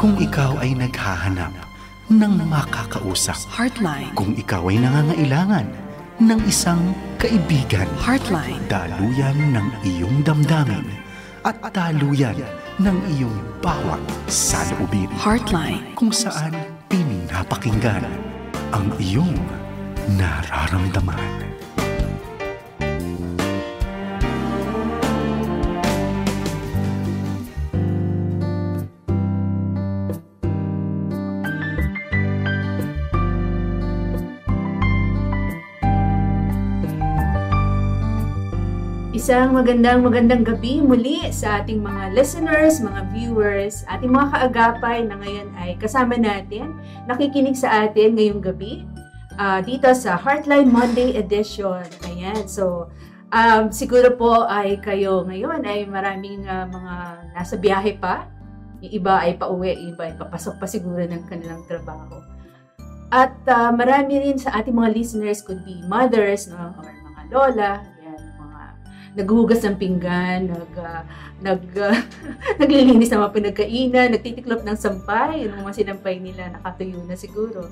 Kung ikaw ay naghahanap ng makakausap. Heartline. Kung ikaw ay nangangailangan ng isang kaibigan. Heartline. Daluyan ng iyong damdamin at daluyan ng iyong bawat saloobin. Heartline. Kung saan pinapakinggan ang iyong nararamdaman. Isang magandang gabi muli sa ating mga listeners, mga viewers, ating mga kaagapay na ngayon ay kasama natin, nakikinig sa atin ngayong gabi dito sa Heartline Monday Edition. Ayan, so siguro po ay kayo ngayon ay maraming mga nasa biyahe pa. Yung iba ay pauwi, yung iba ay papasok pa siguro ng kanilang trabaho. At marami rin sa ating mga listeners could be mothers, no, or mga lola, naghuhugas ng pinggan, naglilinis ng mga pinagkainan, nagtitiklop ng sampay, yung mga sinampay nila, nakatuyo na siguro.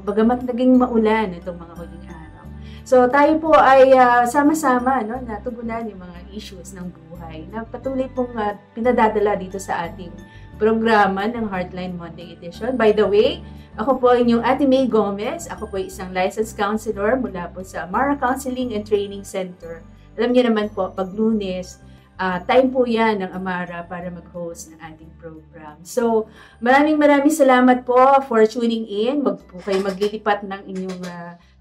Bagamat naging maulan itong mga huling araw. So tayo po ay sama-sama natugunan yung mga issues ng buhay na patuloy pong pinadadala dito sa ating programa ng Heartline Monday Edition. By the way, ako po inyong Ate May Gomez. Ako po isang licensed counselor mula po sa Amara Counseling and Training Center. Alam niyo naman po, pag Lunes, time po yan ng Amara para mag-host ng ating program. So, maraming salamat po for tuning in. Wag po kayo maglilipat ng inyong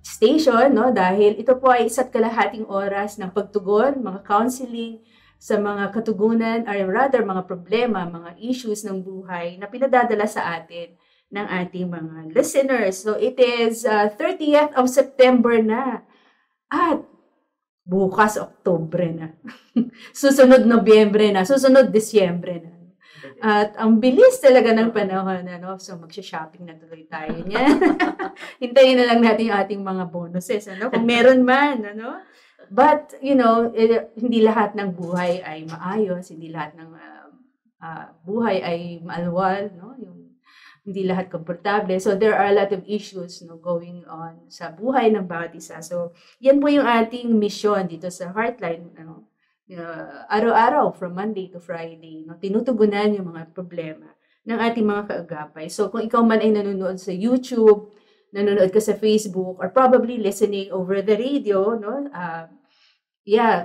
station, no? Dahil ito po ay isa't kalahating oras ng pagtugon, mga counseling sa mga katugunan, or rather mga problema, mga issues ng buhay na pinadadala sa atin ng ating mga listeners. So, it is 30th of September na. At bukas, Oktubre na. Susunod Nobyembre na. Susunod Disyembre na. At ang bilis talaga ng panahon. So, magsha-shopping na tuloy tayo niyan. Hintayin na lang natin yung ating mga bonuses. Kung meron man. But, hindi lahat ng buhay ay maayos. Hindi lahat ng buhay ay maalwal. Hindi lahat komportable. So, there are a lot of issues going on sa buhay ng bawat isa. So, yan po yung ating mission dito sa Heartline. Araw-araw, from Monday to Friday, tinutugunan yung mga problema ng ating mga kaagapay. So, kung ikaw man ay nanonood sa YouTube, nanonood ka sa Facebook, or probably listening over the radio,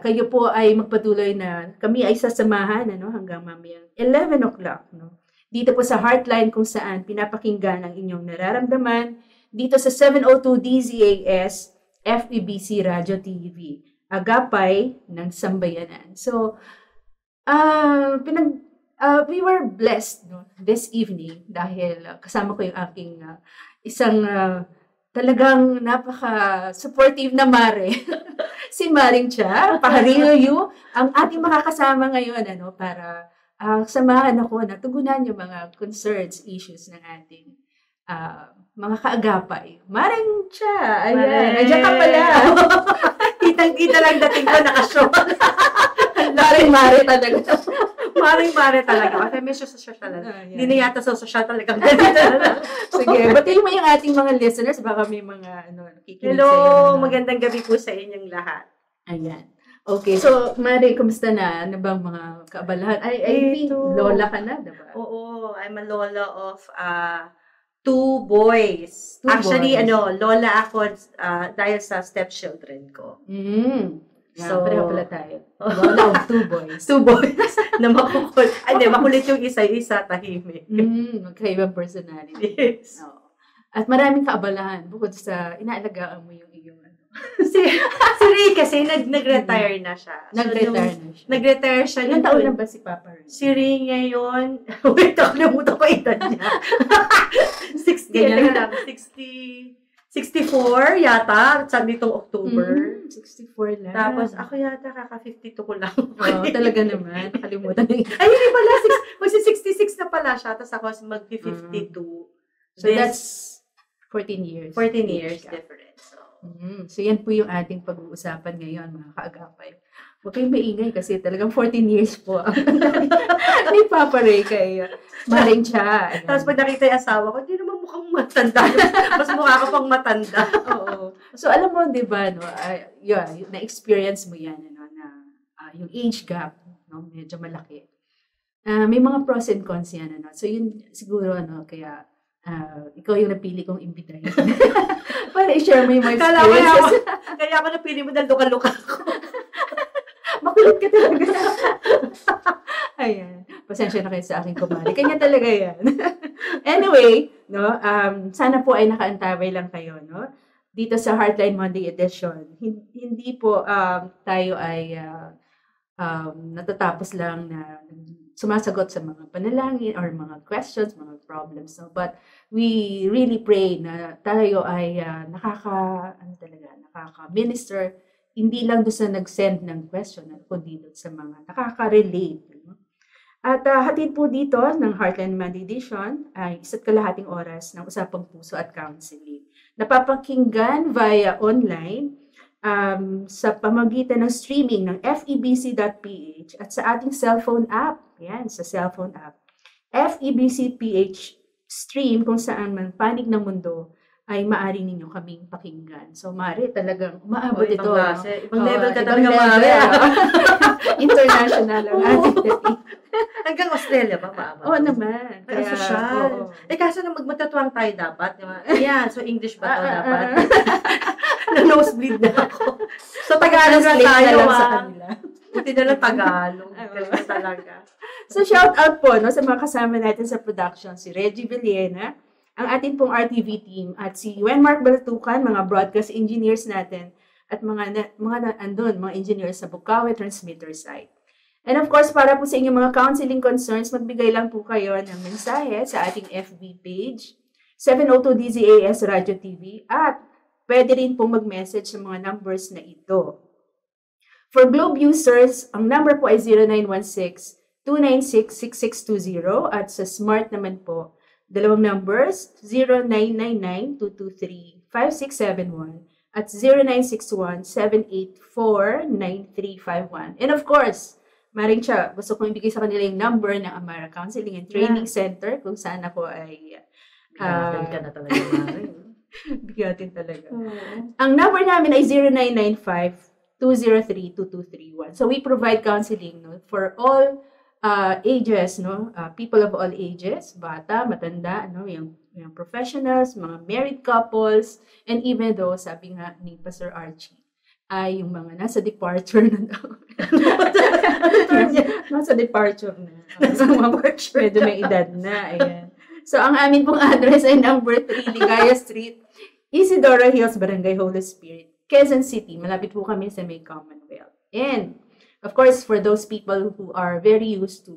kayo po ay magpatuloy na kami ay sasamahan hanggang mamayang 11 o'clock. Dito po sa Heartline kung saan pinapakinggan ang inyong nararamdaman dito sa 702 DZAS FEBC Radio TV, Agapay ng Sambayanan. So, we were blessed this evening dahil kasama ko yung aking isang talagang napaka-supportive na mare, si Maring Cha, Paharilyo, ang ating makakasama ngayon para samahan ako na tugunan yung mga concerns, issues ng ating mga kaagapay. Maring Cha! Ayan, nandiyan ka pala. Kitang-kita lang dating ko, nakashow. Maring-mare talaga. Maring-mare talaga. Kasi may social talaga. Hindi na yata sa social talaga. Sige, batiin mo yung ating mga listeners. Baka may mga nakikinig Hello, sa'yo. magandang gabi po sa inyong lahat. Ayan. Okay, so Mari, kumusta na? Ano bang mga kaabalahan? I think lola ka na, diba? Oo, I'm a lola of 2 boys. Actually, boys. lola ako dahil sa stepchildren ko. So, pareho pala tayo. Lola of 2 boys. 2 boys na makukulit. Hindi, makulit yung isa tahimik. Magkaibang personality. Yes. At maraming kaabalahan bukod sa inaalagaan mo yung iyong si Ray kasi nag-retire na siya. Nag-retire siya. Ilang taon na ba si Papa Ray? Si Ray ngayon, wait, nakalimutan ko edad niya. 64 yata, sa nitong October. 64 lang. Tapos ako yata kaka-52 ko lang. Talaga naman, nakalimutan niya. Ay, hindi pala, magsi-66 na pala siya, tapos ako mag-52. So that's 14 years. 14 years difference. So yan po yung ating pag-uusapan ngayon, mga kaagapay. Huwag kayong maingay kasi talagang 14 years po ang ni Papa Ray kay Maring Cha. Tapos pag nakita yung asawa ko, hindi naman mukhang matanda. Mas mukha ka pang matanda. Oo. So, alam mo, di ba, no, na-experience mo yan, ano, na yung age gap, no, medyo malaki. May mga pros and cons yan, ano. So, yun siguro, ano, kaya ikaw yung napili kong imbitahin. Para i-share mo yung mga experiences. Kaya ako napili mo dahil luka-luka ko. Makulot ka talaga. Ayan. Pasensya na kayo sa aking kumari. Kanya talaga yan. Anyway, no, sana po ay nakaantabay lang kayo, no? Dito sa Heartline Monday edition. Hindi po tayo ay natatapos lang na sumasagot sa mga panalangin or mga questions, mga problems, no? But we really pray na tayo ay nakaka-minister hindi lang doon sa nag-send ng question, kundi doon sa mga nakaka-relate. No? At hatid po dito ng Heartline Monday Edition ay 1.5 oras ng usapang puso at counseling. Napapakinggan via online sa pamagitan ng streaming ng febc.ph at sa ating cellphone app. Yan, sa cellphone app. FEBC.ph stream kung saan man panig ng mundo ay maaari ninyo kaming pakinggan. So, maaari talagang umaabot ito. Ibang level ka talaga, maaari. International ang ating dating. Hanggang Australia pa maabot? Oo naman. Kaya social. Kaso na magmatatuwang tayo dapat. Ayan, so English ba ito dapat? Na-nosebleed na ako. So, Tagalog na tayo, sa kanila. Buti na lang Tagalog. Kasi talaga. So, shout out po no, sa mga kasama natin sa production, si Reggie Villena, ang ating pong RTV team, at si Wenmark Balatukan, mga broadcast engineers natin, at mga engineers sa Bukawi Transmitter site. And of course, para po sa inyong mga counseling concerns, magbigay lang po kayo ng mensahe sa ating FB page, 702 DZAS Radio TV, at pwede rin pong mag-message sa mga numbers na ito. For Globe users, ang number po ay 0916-296-6620, at sa Smart naman po, dalawang numbers, 0999-223-5671 at 0961-784-9351. And of course, Maring Cha, gusto kong ibigay sa kanila yung number ng Amara Counseling and Training Center kung saan ako ay... Bigatin ka na talaga, Maring. Bigatin talaga. Ang number namin ay 0995-203-2231. So we provide counseling for all ages, no? People of all ages, bata, matanda, no? Yung professionals, mga married couples, and even though, sabi nga ni Pastor Archie, ay yung mga nasa departure na daw. Nasa departure na. Medyo may edad na. Ayan. So, ang amin pong address ay number 3, Ligaya Street, Isidora Hills, Barangay Holy Spirit, Quezon City. Malapit po kami sa may Commonwealth. And, of course, for those people who are very used to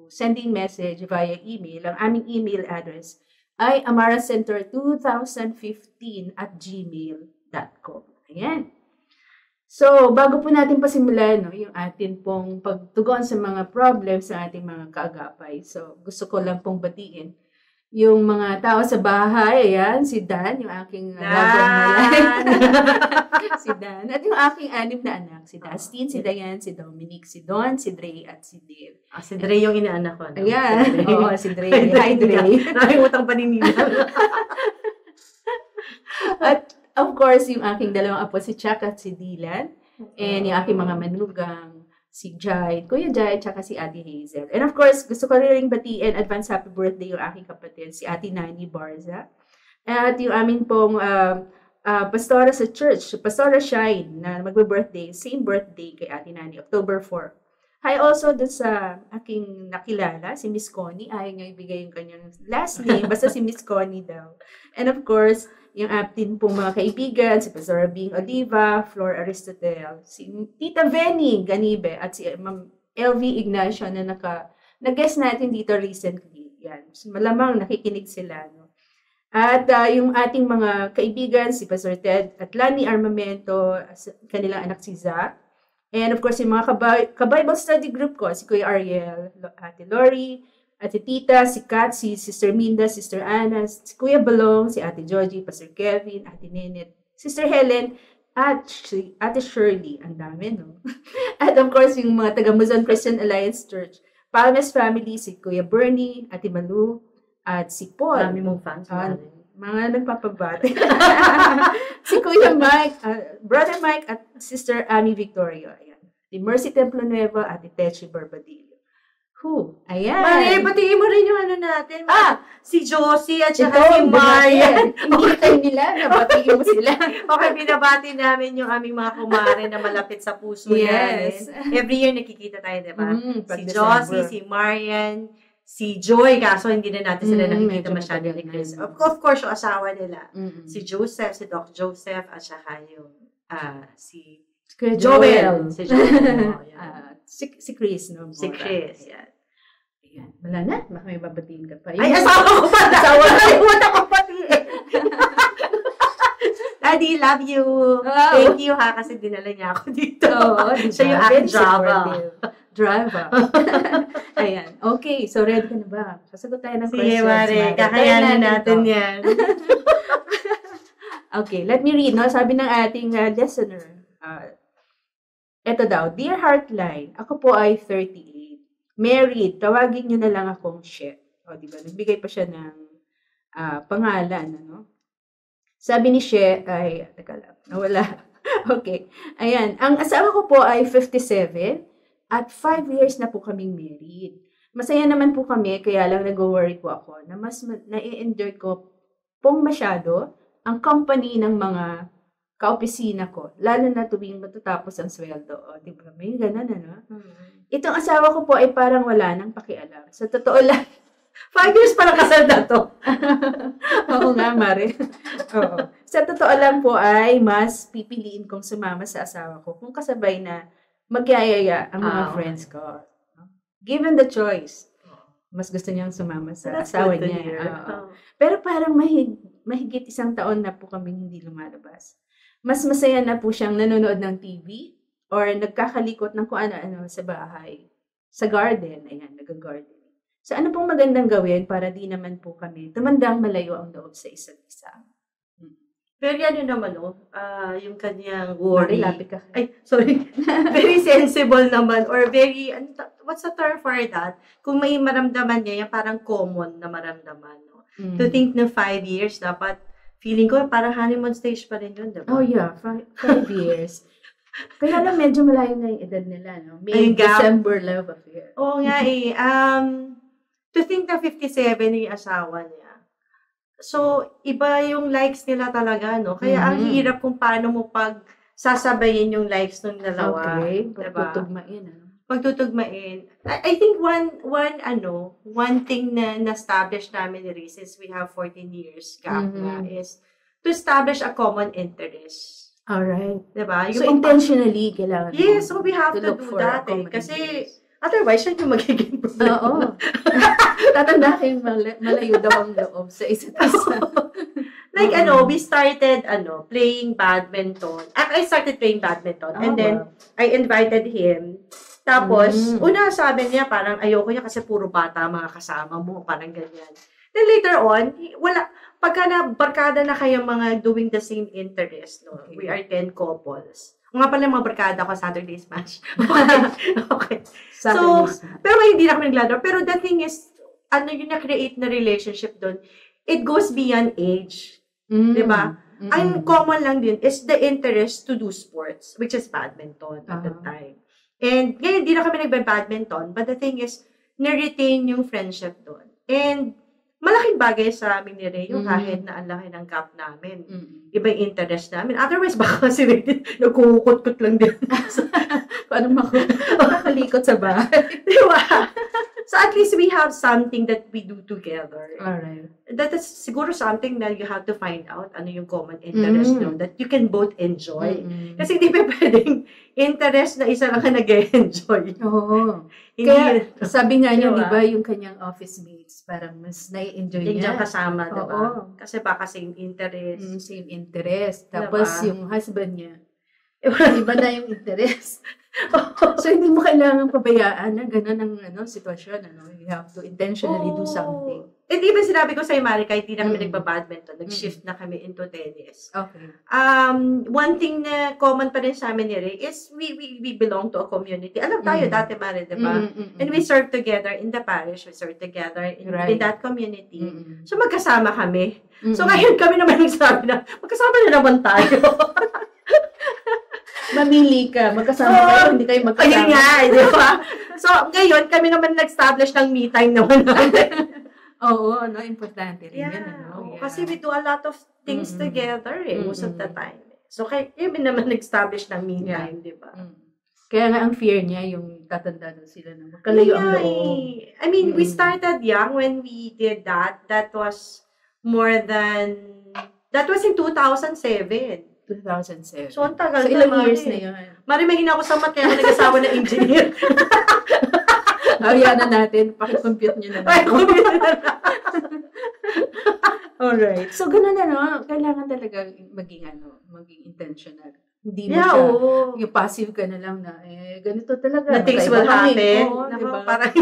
sending message via email, ang aming email address ay amaracenter2015@gmail.com. Ayan. So, bago po natin pasimulan yung atin pong pagtugon sa mga problems sa ating mga kaagapay. So, gusto ko lang pong batiin yung mga tao sa bahay. Ayan, si Dan, yung aking lover na si Dan. At yung aking 6 na anak. Si Dustin, si Diane, si Dominic, si Don, si Dre, at si Dave. Si Dre yung inaanak ko. No? Ayan. Oo, si Dre. Hi, Dre. Nakimutang paninila. At of course, yung aking dalawang apo, si Chuck at si Dylan. And yung aking mga manugang, si Jai, Kuya Jai, tsaka si Ate Hazel. And of course, gusto ko rin batiin advance happy birthday yung aking kapatid, si Ate Nani Barza. At yung aming pong pastora sa church, Pastora Shine, na magbe-birthday, same birthday kay Ate Nani, October 4. Hi also dun sa aking nakilala, si Miss Connie. Ayaw niya ibigay yung kanyang last name, basta si Miss Connie daw. And of course, yung atin pong mga kaibigan, si Pastor Bing Oliva, Flor Aristotel, si Tita Venny Ganibe, at si Ma'am LV Ignacio na nag-guest natin dito recently. Yan. So, malamang nakikinig sila. No? At yung ating mga kaibigan, si Pastor Ted at Lani Armamento, kanilang anak si Zach. And of course, yung mga ka-Bible study group ko, si Kuya Ariel, Ate Lori, Ate Tita, si Kat, si Sister Minda, Sister Anna, si Kuya Balong, si Ate Georgie, Pastor Kevin, Ate Nenet, Sister Helen, At Ate Shirley, ang dami, no? At of course, yung mga taga Luzon Christian Alliance Church, Palmes family, si Kuya Bernie, Ate Malu, at si Paul. Dami mong fans. Mga nagpapabati. Si Kuya Mike, Brother Mike, at Sister Amy Victoria. Ayan. Si Mercy Templo Nueva, at Techi Barbadillo. Ayan. Mari, batiin mo rin yung ano natin. Si Josie at saka si Ito, Marian. Ingitay nila, nabatiin mo sila. Okay, binabati namin yung aming mga kumare na malapit sa puso Yes. namin. Every year nakikita tayo, di ba? Pag Si Josie, si Marian, si Joy, kaso hindi na natin sila nakikita medyo masyado ni matagal Chris. na. Of course, yung asawa nila. Si Si Joseph, si Doc Joseph, at saka yung si Kuya Joel. Si Joel. Si Chris, no? Si Chris, yan. Ayan. Wala na. Baka may babatiin ka pa. Ay, asawa ko pa! Asawa ko! Nakalimutan ko pati eh! Daddy, love you! Wow. Thank you ha, kasi dinala niya ako dito. Oo, Siya yung aking driver. Ayan. Okay. So, ready ka na ba? Sasagot tayo ng Sige, questions. Mare. Kakayanin natin to. yan. Okay. Let me read. No? Sabi ng ating listener. Eto daw. Dear Heartline, ako po ay 38. Married. Tawagin niyo na lang akong She. O, diba? Nagbigay pa siya ng pangalan. Ano? Sabi ni She ay, teka lang, nawala. Okay. Ayan. Ang asawa ko po ay 57 at 5 years na po kaming married. Masaya naman po kami, kaya lang nag-worry po ako na mas na-i-endure ko pong masyado ang company ng mga kaopisina ko, lalo na tuwing matatapos ang sweldo. O, diba? May ganun, ano? Itong asawa ko po ay parang wala nang pakialam. Sa totoo lang, 5 years pa lang kasal na to. oo nga, Mare. Oo. Sa totoo lang po ay mas pipiliin kong sumama sa asawa ko kung kasabay na magyayaya ang mga friends ko. Given the choice, mas gusto niyang sumama sa asawa niya. Pero parang mahigit 1 taon na po kami hindi lumalabas. Mas masaya na po siyang nanonood ng TV or nagkakalikot ng kung ano-ano sa bahay. Sa garden. Ayan, nag-garden. So, ano pong magandang gawin para di naman po kami tumandang malayo ang loob sa isa't isa? Very ano naman, yung kanyang worry. Lapit ka. Ay, sorry. Very sensible naman or very, what's the term for that? Kung may maramdaman niya, yung parang common na maramdaman. No? To think na 5 years, dapat, feeling ko, parang honeymoon stage pa rin yun, diba? Oh yeah, 5 years. Kaya lang medyo malayo na yung edad nila, no? May December love affair. Oo nga eh. To think na 57 yung asawa niya. So, iba yung likes nila talaga, no? Kaya ang hirap kung paano mo sasabayin yung likes ng dalawa. Okay. Diba? Pagtutugmain, Pagtutugmain. I think one thing na na-establish namin ni Riz, since we have 14 years gap na, is to establish a common interest. Alright. Diba? So, intentionally, kailangan yes, so we have to do that eh. Kasi, otherwise, siya yung magiging problema. Oo. Tatanda kayong malayo daw ang loob sa isa't isa. Like, we started, playing badminton. I started playing badminton. And then, I invited him. Tapos, una sabi niya, parang ayoko niya kasi puro bata mga kasama mo. Parang ganyan. Then later on, pagka barkada na kayo mga doing the same interest, no? Okay. We are 10 couples. Nga pala mga barkada ko, Saturday Smash. Okay. So, pero hindi na kami naglalaro. Pero the thing is, yung na-create na relationship doon, it goes beyond age. Diba? Ang common lang din is the interest to do sports, which is badminton at the time. And ngayon, hindi na kami nagbe-badminton, but the thing is, na-retain yung friendship doon. And malaking bagay sa amin ni Ray, yung kahit na ang laki ng gap namin. Iba yung interest namin. Otherwise, baka si Ray, nagkukut-kut lang din. Paano makakalikot sa bahay? Diba? So, at least we have something that we do together. Alright. That is siguro something that you have to find out, ano yung common interest nyo, that you can both enjoy. Kasi hindi pa pwedeng interest na isa lang ka nag-enjoy. Oo. Kaya, sabi nga niya, diba, yung kanyang office mates, parang mas nai-enjoy niya. Yung kasama, diba? Oo. Kasi baka same interest. Same interest. Tapos, yung husband niya, iba na yung interest. So, hindi mo kailangan pabayaan na gano'n ang sitwasyon. You have to intentionally do something. And even sinabi ko sa'yo, Marika, hindi na kami Mm. nagba-badminton. Nag-shift na kami into tennis. Okay. One thing na common pa rin sa amin ni Ray is we belong to a community. Alam tayo dati, Mari, di ba? And we serve together in the parish. We serve together in that community. So, magkasama kami. So, ngayon kami naman nagsabi na, magkasama na naman tayo. Mamili ka. Magkasama kayo, hindi kayo magkasama. Ayun nga, di ba? So, ngayon, kami naman nag-establish ng me time naman namin. Oo, no, importante rin yun. Ano? Yeah. Kasi we do a lot of things together most of the time. So, kaya yun naman nag-establish ng me time, di ba? Kaya nga ang fear niya, yung tatanda doon sila na magkalayo ang loob. I mean, we started young when we did that. That was in 2007. 2007. So, ang tagal so, ilang years na yun? Mari, mahina ako sa math, kaya ako nag-asawa na engineer. Ayan na natin. Pakicompute nyo na natin. Alright. So, ganun na, no? Kailangan talaga maging intentional. Hindi mo siya, yung passive ka na lang na, ganito talaga. Na things will happen. Diba? Parang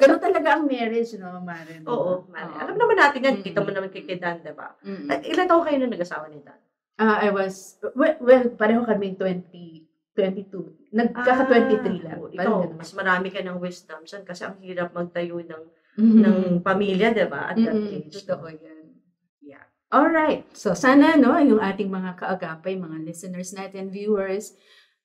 ganun talaga ang marriage, no, Mare? Oo, Mare. Alam naman natin yan. Kita mo naman kay Dan, diba? Ilan taon kayo na nag-asawa ni Dan? I was, pareho kami 22. Nagkaka-23 lang. Ikaw, mas marami ka ng wisdom san kasi ang hirap magtayo ng pamilya, diba? At that age. Totoo yan. Yeah. Alright. So, sana, no, yung ating mga kaagapay, mga listeners natin, viewers,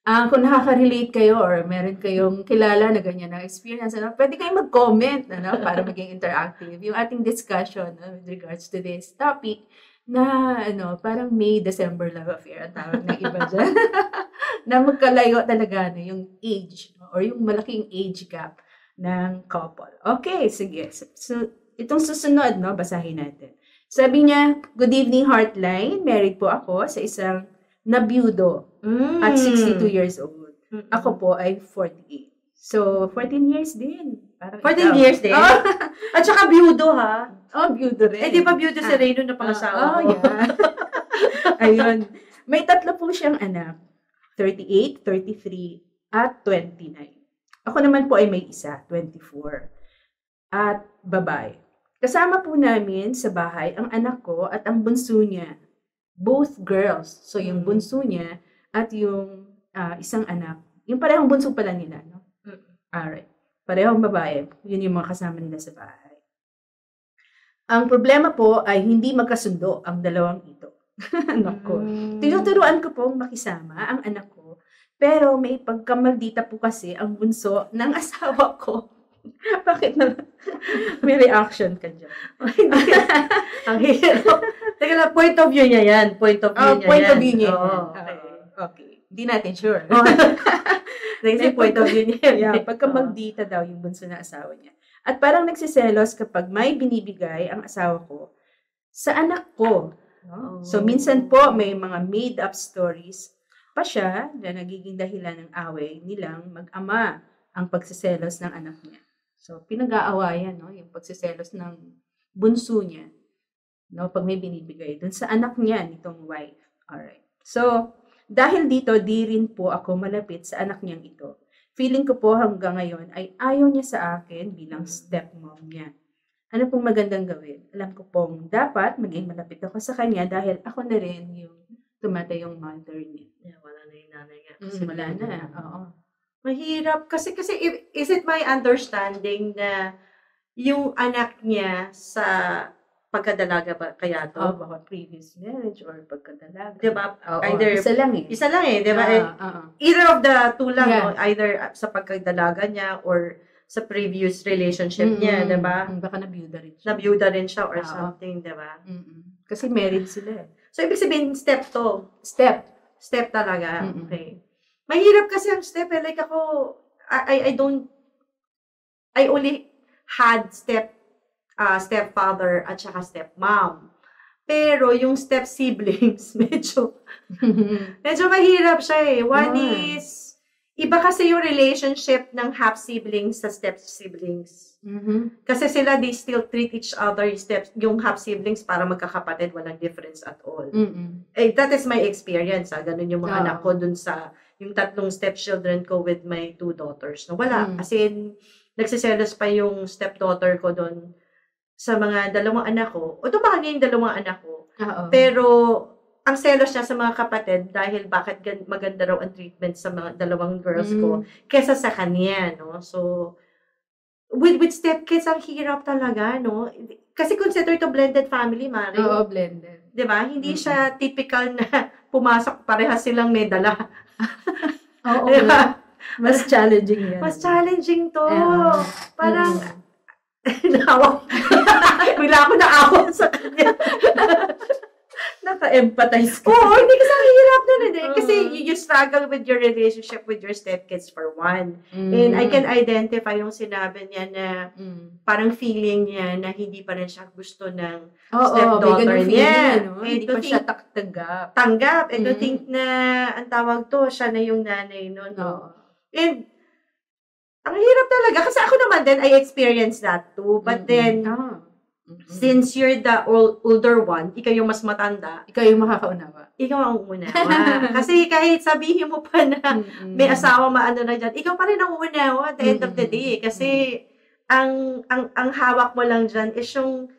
kung nakaka-relate kayo or meron kayong kilala na ganyan na experience, pwede kayong mag-comment para maging interactive. Yung ating discussion with regards to this topic na parang May-December love affair ang tawag ng iba dyan. Na magkalayo talaga yung age or yung malaking age gap ng couple. Okay, sige. So, itong susunod, basahin natin. Sabi niya, good evening, Heartline. Married po ako sa isang nabiyudo at 62 years old. Ako po ay 48. So, 14 years din. Parang 14 years din? Oh. At saka biyudo, ha? Oh, biyudo rin. Di ba biyudo si Reyno na pangasawa ko? Yeah. Ayun. May 3 po siyang anak. 38, 33, at 29. Ako naman po ay may isa, 24. At babae. Kasama po namin sa bahay ang anak ko at ang bunso niya. Both girls. So, yung bunso niya at yung isang anak. Yung parehong bunso pala nila, no? Alright. Parehong babae. Yun yung mga kasama nila sa bahay. Ang problema po ay hindi magkasundo ang dalawang ito. Nako. Tinuturuan ko pong makisama ang anak ko, pero may pagkamaldita po kasi ang bunso ng asawa ko. Bakit na? May reaction ka dyan. Ang hirap. Teka lang, point of view niya yan. Point of view niya point of view niya. Okay. Hindi natin sure. Kasi point of view niya. Yeah, pagkamaldita daw yung bunso ng asawa niya. At parang nagsiselos kapag may binibigay ang asawa ko sa anak ko. So, minsan po may mga made-up stories pa siya na nagiging dahilan ng away nilang mag-ama ang pagsiselos ng anak niya. So, pinag-aawayan, yung pagsiselos ng bunso niya, pag may binibigay dun sa anak niya, nitong wife. Alright. So, dahil dito, di rin po ako malapit sa anak niyang ito. Feeling ko po hanggang ngayon ay ayaw niya sa akin bilang stepmom niya. Ano pong magandang gawin? Alam ko pong dapat maging malapit ako sa kanya dahil ako na rin yung tumatayong mother niya. Yeah, wala na yung nanay niya. Wala na. Oo. Mahirap. Kasi is it my understanding na yung anak niya sa pagkadalaga ba kaya to? Baka previous marriage or pagkadalaga. Diba? Either, isa lang eh. Isa lang eh, diba? Either of the two lang, either sa pagkadalaga niya or sa previous relationship niya, diba? Baka nabiyuda rin siya. Nabiyuda rin siya or something, diba? Kasi married sila eh. So, ibig sabihin, step to. Step talaga. Okay. Mahirap kasi ang step eh. Like ako, I only had stepfather at saka stepmom. Pero yung step siblings, medyo mahirap siya eh. One is, iba kasi yung relationship ng half siblings sa step siblings. Kasi sila, they still treat each other, yung half siblings, para magkakapatid, walang difference at all. That is my experience. Ganun yung mga anak ko dun sa, yung 3 stepchildren ko with my 2 daughters. No, wala. As in, nagsiselos pa yung stepdaughter ko dun sa mga dalawang anak ko, o dumami yung dalawang anak ko, Oo. pero ang selos niya sa mga kapatid dahil bakit maganda raw ang treatment sa mga dalawang girls ko kesa sa kanya, no? So, with stepkids, ang hirap talaga, no? Kasi consider to blended family, Mari. Oo, blended. Diba? Hindi siya typical na pumasok parehas silang may dala. Oo, Diba? mas challenging yan. Mas challenging to. Yeah. Parang, naawa. Bigla ako naawa sa kanya. Naka-empathize ka. Oo, hindi kasi ang hirap nun. Kasi you struggle with your relationship with your stepkids for one. And I can identify yung sinabi niya na parang feeling niya na hindi pa rin siya gusto ng stepdaughter niya. No? Hindi pa siya tanggap. And to think na, ang tawag to, siya na yung nanay nun. No? And, ang hirap talaga. Kasi ako naman din, I experienced that too. But then, since you're the older one, ikaw yung mas matanda. Ikaw yung makakaunawa. Ikaw ang uunawa. Kasi kahit sabihin mo pa na may asawa maano na dyan, ikaw pa rin ang uunawa at the end of the day. Kasi ang hawak mo lang dyan is yung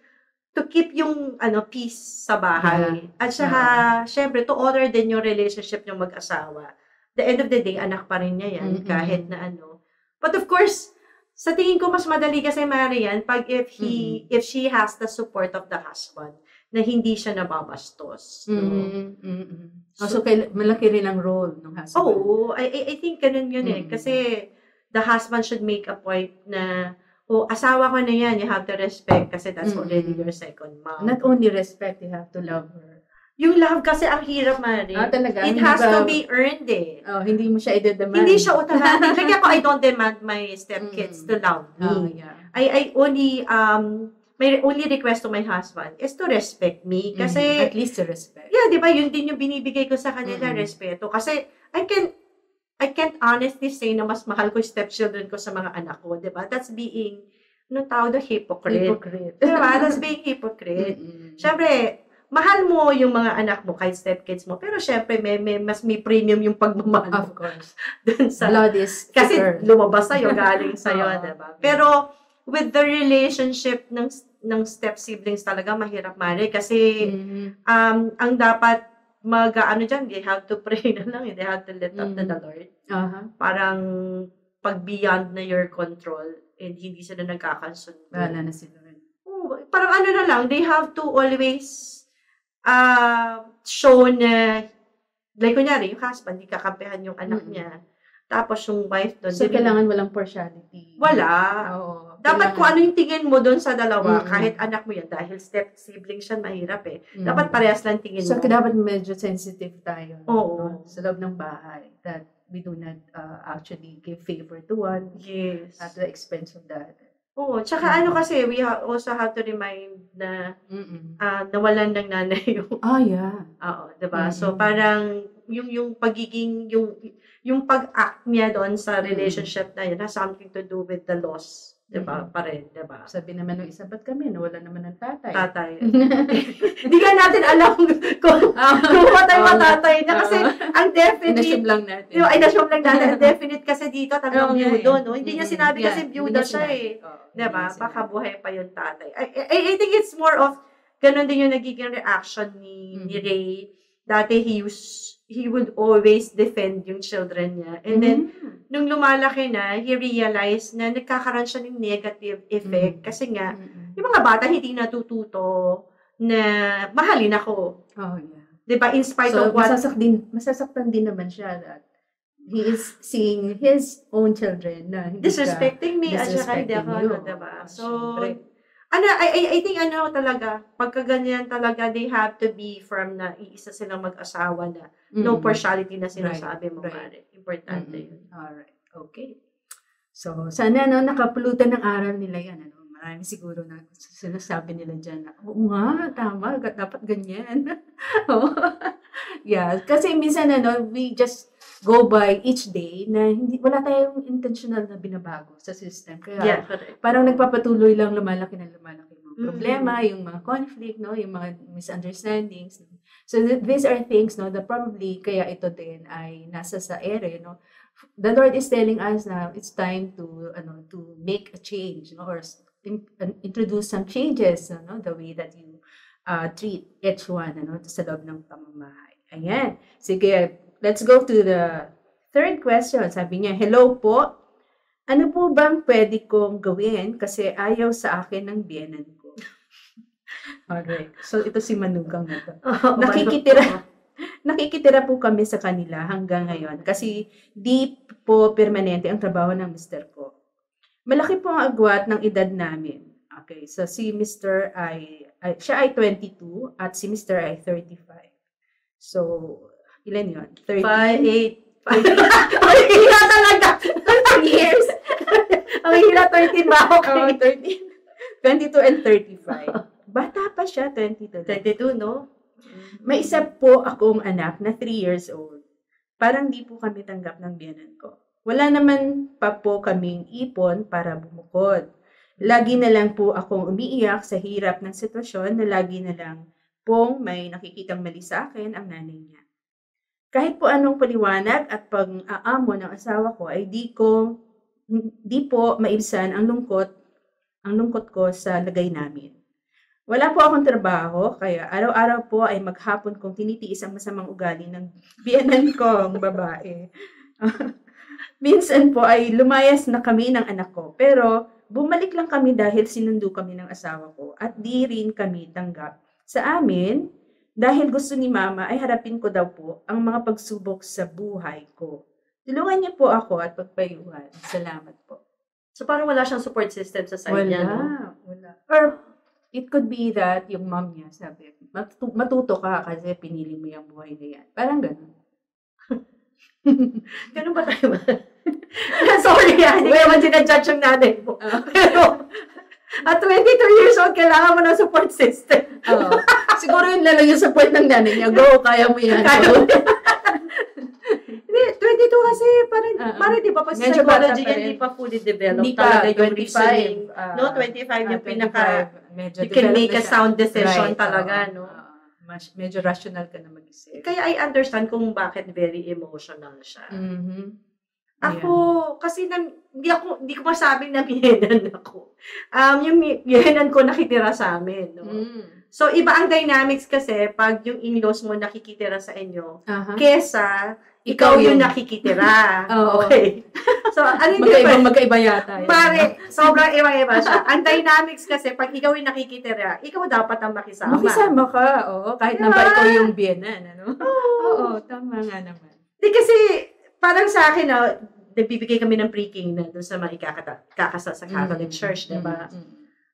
to keep yung peace sa bahay. At saka, syempre, to honor din yung relationship yung mag-asawa. The end of the day, anak pa rin niya yan. Kahit na But of course, sa tingin ko, mas madali kasi Marian pag if she has the support of the husband na hindi siya nababastos. So, malaki rin ang role ng husband. Oh, I think ganun yun Kasi the husband should make a point na, asawa ko na yan, you have to respect kasi that's already your second mom. Not only respect, you have to love her. Yung love kasi ang hirap, Mari. Talaga? It has to be earned Hindi mo siya i-demand. Hindi siya automatic. Like ako, I don't demand my stepkids to love me. I only, my only request to my husband is to respect me. Kasi, at least to respect. Yeah, di ba? Yun din yung binibigay ko sa kanila, respeto. Kasi, I can't honestly say na mas mahal ko yung stepchildren ko sa mga anak ko, di ba? That's being, tawag na hypocrite. Di ba? That's being hypocrite. Siyempre, mahal mo yung mga anak mo kahit stepkids mo, pero syempre mas may premium yung pagmamahal mo. Of course. Dun sa, blood is kasi thicker. lumabas sa'yo, galing sa'yo, diba? Pero with the relationship ng step-siblings talaga, mahirap Mari. Kasi ang dapat dyan, they have to pray na lang. They have to lift up to the Lord. Parang pag beyond na your control and hindi sila nagkakasunod. Bahala na sila. Parang na lang, they have to always show na, like kunyari, yung husband, di kakampihan yung anak niya. Tapos yung wife doon. So, kailangan walang partiality. Wala. Oo. Dapat kung ano yung tingin mo doon sa dalawa, kahit anak mo yan, dahil step-sibling siya, mahirap Dapat parehas lang tingin mo. So, dapat medyo sensitive tayo. Oo. Sa loob ng bahay. That we do not actually give favor to one. Yes. At the expense of the other. Oo, tsaka kasi, we also have to remind na nawalan ng nanay yung... Yeah. Oo, diba? So, parang yung pagiging, yung pag-act niya doon sa relationship na yun has something to do with the loss. Diba? Pa rin, diba? Sabi naman ng isa, ba't kami? Nawala naman ng tatay. Hindi ka natin alam kung patay matatay na kasi ang definite... Inassume lang natin. Inassume lang natin. Ang definite kasi dito, talagang byudo, no? Hindi niya sinabi kasi byuda siya Diba? Baka buhay pa yung tatay. I think it's more of, ganun din yung nagiging reaction ni Ray. Dati he would always defend yung children niya. And then, nung lumalaki na, he realized na nagkakaroon siya ng negative effect. Kasi nga, yung mga bata hindi natututo na mahalin ako. Diba? In spite of what... Masasaktan din naman siya that he is seeing his own children na disrespecting me at saka hindi ako, diba? So, I think talaga, pagka ganyan talaga, they have to be firm na iisa silang mag-asawa na no partiality na sinasabi mo, Mari. Importante yun. Alright. Okay. So, sana nakapulutan ng aral nila yan. Marami siguro na sinasabi nila dyan na, oo nga, tama, dapat ganyan. Yeah. Kasi minsan, we just go by each day na wala tayong intentional na binabago sa system. Kaya parang nagpapatuloy lang lumalaki ng problema, yung mga conflict, yung mga misunderstandings. So these are things that probably kaya ito din ay nasa sa ere, The Lord is telling us na it's time to make a change, or introduce some changes, ano, the way that you treat each one, ano, sa loob ng pamamahay. Ayan. Sige, let's go to the third question. Sabi niya, hello po. Ano po bang pwede kong gawin kasi ayaw sa akin ng biyenan ko? Alright. So, ito si Manugang na to. Nakikitira po kami sa kanila hanggang ngayon kasi di po permanente ang trabaho ng mister ko. Malaki po ang agwat ng edad namin. Okay, so si Mr. siya ay 22 at si Mr. ay 35. So, ilan yun? 5, 8. Ang hila talaga. 10 years. Ang hila, 13 ba? Okay. 22 and 35. Bata pa siya, 22. 22, no? May isa po akong anak na 3 years old. Parang di po kami tanggap ng biyenan ko. Wala naman pa po kaming ipon para bumukod. Lagi na lang po akong umiiyak sa hirap ng sitwasyon na lagi na lang pong may nakikitang mali sa akin ang nanay niya. Kahit po anong paliwanag at pag-aamo ng asawa ko ay di po maibsan ang lungkot ko sa lagay namin. Wala po akong trabaho, kaya araw-araw po ay maghapon kong tinitiis ang masamang ugali ng biyenan kong babae. Minsan po ay lumayas na kami ng anak ko, pero bumalik lang kami dahil sinundo kami ng asawa ko at di rin kami tanggap sa amin dahil gusto ni mama ay harapin ko daw po ang mga pagsubok sa buhay ko. Tulungan niyo po ako at pagpayuhan. Salamat po. So parang wala siyang support system sa side niya, no? Wala. Or it could be that yung mom niya sabi, matuto ka kasi pinili mo yung buhay na yan. Parang ganun. Ganun ba tayo ba? Sorry, hindi ko naman sinadjudge yung nanay mo. Pero, at 22 years old, kailangan mo ng support system. Siguro yun lang yung support ng nanay niya. Go, kaya mo yan. Hindi, 22 kasi, parang di ba, pa sa psychology niya, hindi pa fully developed. Hindi pa, talaga yung reasoning. No, 25 yung pinaka, you can make a sound decision talaga, no? Medyo rational ka na mag-isip. Kaya I understand kung bakit very emotional siya. Mm-hmm. Ako, kasi hindi ko masabing na biyenan ako. Yung biyenan ko nakitira sa amin. No? So, iba ang dynamics kasi pag yung in-laws mo nakikitira sa inyo, kesa ikaw yung nakikitira. Okay. So, ano yung magkaiba yata. Pare, sobrang iba-iba siya. Ang dynamics kasi, pag ikaw yung nakikitira, ikaw dapat ang makisama. Makisama ka, oo. Kahit na ba ikaw yung biyenan, ano? Oo, tama nga naman. Di kasi, parang sa akin, nagbibigay kami ng pre-king na doon sa mga kakasal sa Catholic Church, diba?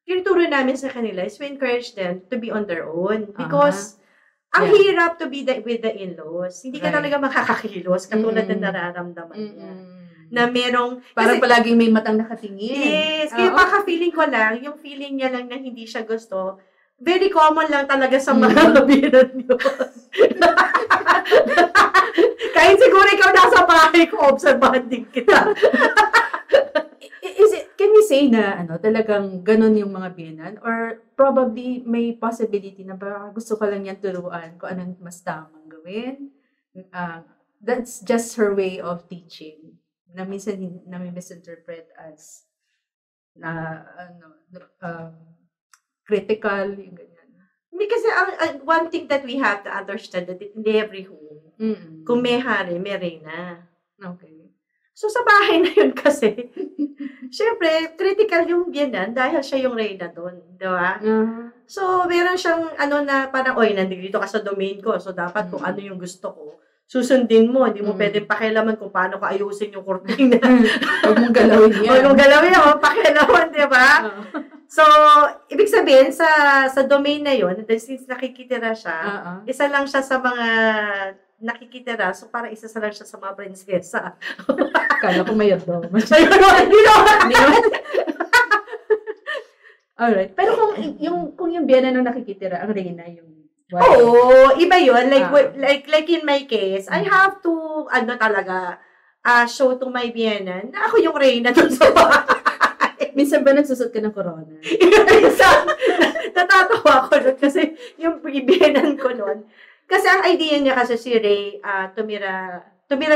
Tinuturo namin sa kanila is to encourage them to be on their own. Because, ang hirap to be with the in-laws. Hindi ka talaga makakakilos katulad ng nararamdaman niya. Na merong... Parang palaging may matang nakatingin. Yes. Kaya baka-feeling ko lang, yung feeling niya lang na hindi siya gusto, very common lang talaga sa mga labinan niyo. Kahit siguro ikaw nasa bahay ko, obserbahan din kita. Can we say na talagang ganun yung mga biyenan? Or probably may possibility na ba gusto ka lang yan turuan kung anong mas tamang gawin? That's just her way of teaching. Na minsan na-misinterpret as critical, yung ganyan. Kasi one thing that we have to understand that in every home, kung may hari, may reyna. Okay. So, sa bahay na yun kasi, syempre, critical yung biyenan dahil siya yung reyna doon. Di ba? So, meron siyang na parang, nandito ka sa domain ko. So, dapat kung ano yung gusto ko, susundin mo. Hindi mo pwedeng pakialaman kung paano ka ayusin yung kurtina. Huwag mong galawin yan. Huwag mong galawin yan. Pakialaman, di ba? So, ibig sabihin, sa domain na yun, since nakikitira siya, isa lang siya sa mga nakikitira. So, parang isa lang siya sa mga prinsesa. Kala ko may yado. Alright. Pero kung yung biyenan na nakikitira, ang reyna yung wife. Oo, iba yun. Like in my case, I have to, talaga, show to my biyenan na ako yung reyna dun sa bahay. Minsan ba nagsusot ka ng corona? Natatawa ko nun kasi yung biyenan ko nun. Kasi ang idea niya kasi si Ray, tumira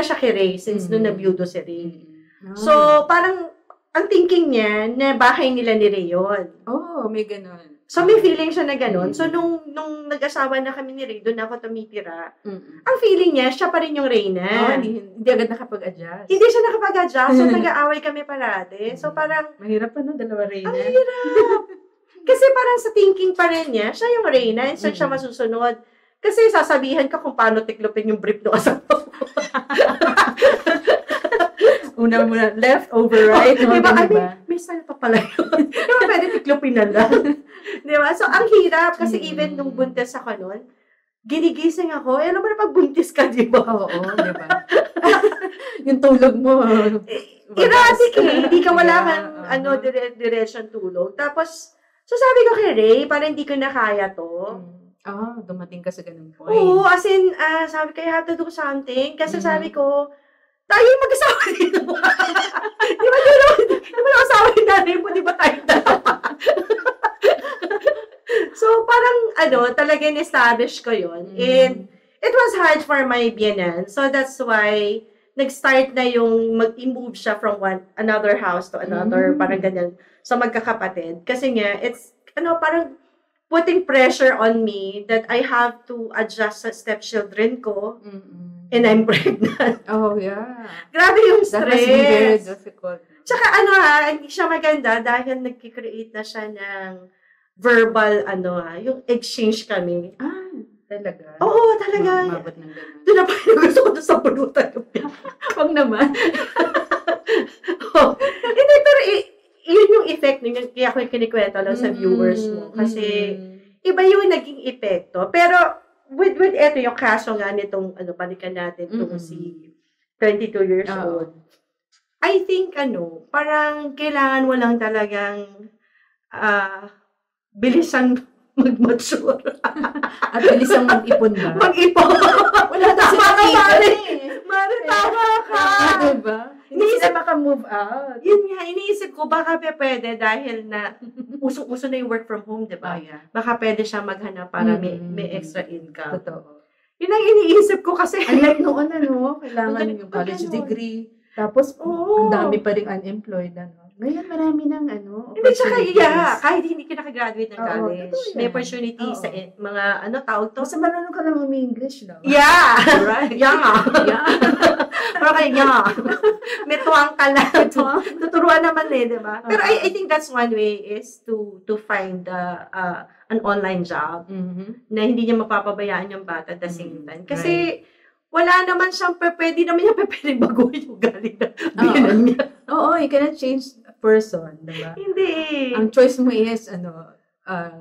siya kay Ray since nung nabiyudo si Ray. So, parang ang thinking niya na bahay nila ni Ray yun. Oh, may ganun. So, may feeling siya na gano'n. So, nung nag-asawa na kami ni Ray, doon ako tumitira. Ang feeling niya, siya pa rin yung Reyna. Hindi agad nakapag-adjust. Hindi siya nakapag-adjust. So, nag-aaway kami parati. So, parang... Mahirap pa, no? Dalawa Reyna. Ang hirap. Kasi parang sa thinking pa rin niya, siya yung Reyna. And siya masusunod. Kasi sasabihan ka kung paano tiklopin yung brief ng asawa mo. Una muna, left, over, right. Diba? I mean, may style pa pala yun. Diba pwede tiklopin na lang. Diba? So, ang hirap. Kasi even nung buntis ako nun, ginigising ako. Alam mo na pag buntis ka, diba? Oo, diba? Yung tulog mo. Erratic eh. Hindi ka wala kang direction tulog. Tapos, so sabi ko kay Ray, parang hindi ko na kaya to. Dumating ka sa ganun point. Oo, as in, sabi ko, I have to do something. Kasi sabi ko, tayo yung mag-asawa dito. Di ba yung asawa yung nanay mo, di ba tayo dalawa? So, parang, talaga in-establish ko yun. And, it was hard for my biyenan. So, that's why, nag-start na yung mag-move siya from another house to another, parang ganyan, sa magkakapatid. Kasi nga, it's, parang, putting pressure on me that I have to adjust sa stepchildren ko. And I'm pregnant. Oh, yeah. Grabe yung stress. That must be very difficult. Tsaka hindi siya maganda dahil nag-create na siya ng verbal, yung exchange kami. Talaga? Oo, talaga. Mabot ng gano'n. Doon na pa yung gusto ko doon sa pulutan. Huwag naman. Hindi, pero yun yung effect nun. Kaya ako yung kinikwento lang sa viewers mo. Kasi, iba yung naging epekto. Pero, with eto yung kaso nga nitong balikan natin itong si 22 years old. I think parang kailangan mo lang talagang bilisan mag-mature. At bilisan mag-ipon ba? Mag-ipon. Wala kasi Mari, tama ka. Diba? Hindi sila maka-move out. Yun nga, iniisip ko, baka pwede dahil na usong-uso na yung work from home, diba? Yeah. Baka pwede siya maghanap para may extra income. Totoo. Yun ang iniisip ko kasi. Unlike noon, kailangan yung college degree. Tapos, ang dami pa rin unemployed, Ngayon, marami ng, Hindi, tsaka, kahit hindi ka nakagraduate ng college, may opportunity sa mga, tawag to? Basta marunong ka lang English, no? Yeah! Right? Yeah! Pero kaya, may tuwang ka lang. Tuturuan naman diba? Pero I think that's one way is to find an online job na hindi niya mapapabayaan yung bata at the same time. Kasi, wala naman siyang pwede naman niya pwedeng baguhin yung galing na binan niya. Oo, you cannot change a person, diba? Hindi. Ang choice mo is,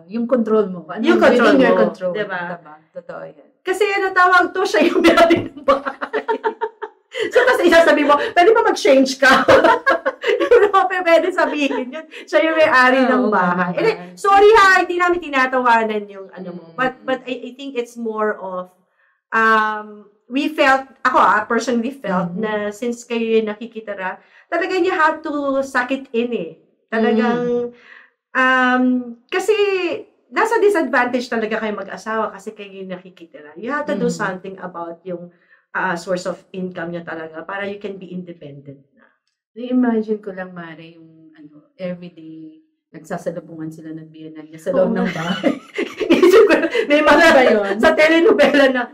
yung control mo. Yung control mo, control, diba? Totoo yan. Kasi tawag to, siya yung may-ari ng bahay. So, tapos isasabi mo, pwede ba mag-change ka? Pwede sabihin yun. Siya yung may-ari ng bahay. Sorry hindi namin tinatawanan yung mo. But I think it's more of, we felt, ako personally felt na since kayo yung nakikitara, talagang you have to suck it in Talagang, kasi nasa disadvantage talaga kayo mag-asawa kasi kayo yung nakikitara. You have to do something about yung source of income nyo talaga para you can be independent na. I-imagine ko lang, Mare, yung everyday, nagsasalubungan sila ng biyenan niya sa loob ng bahay. May mga ba yun? Sa telenovela na,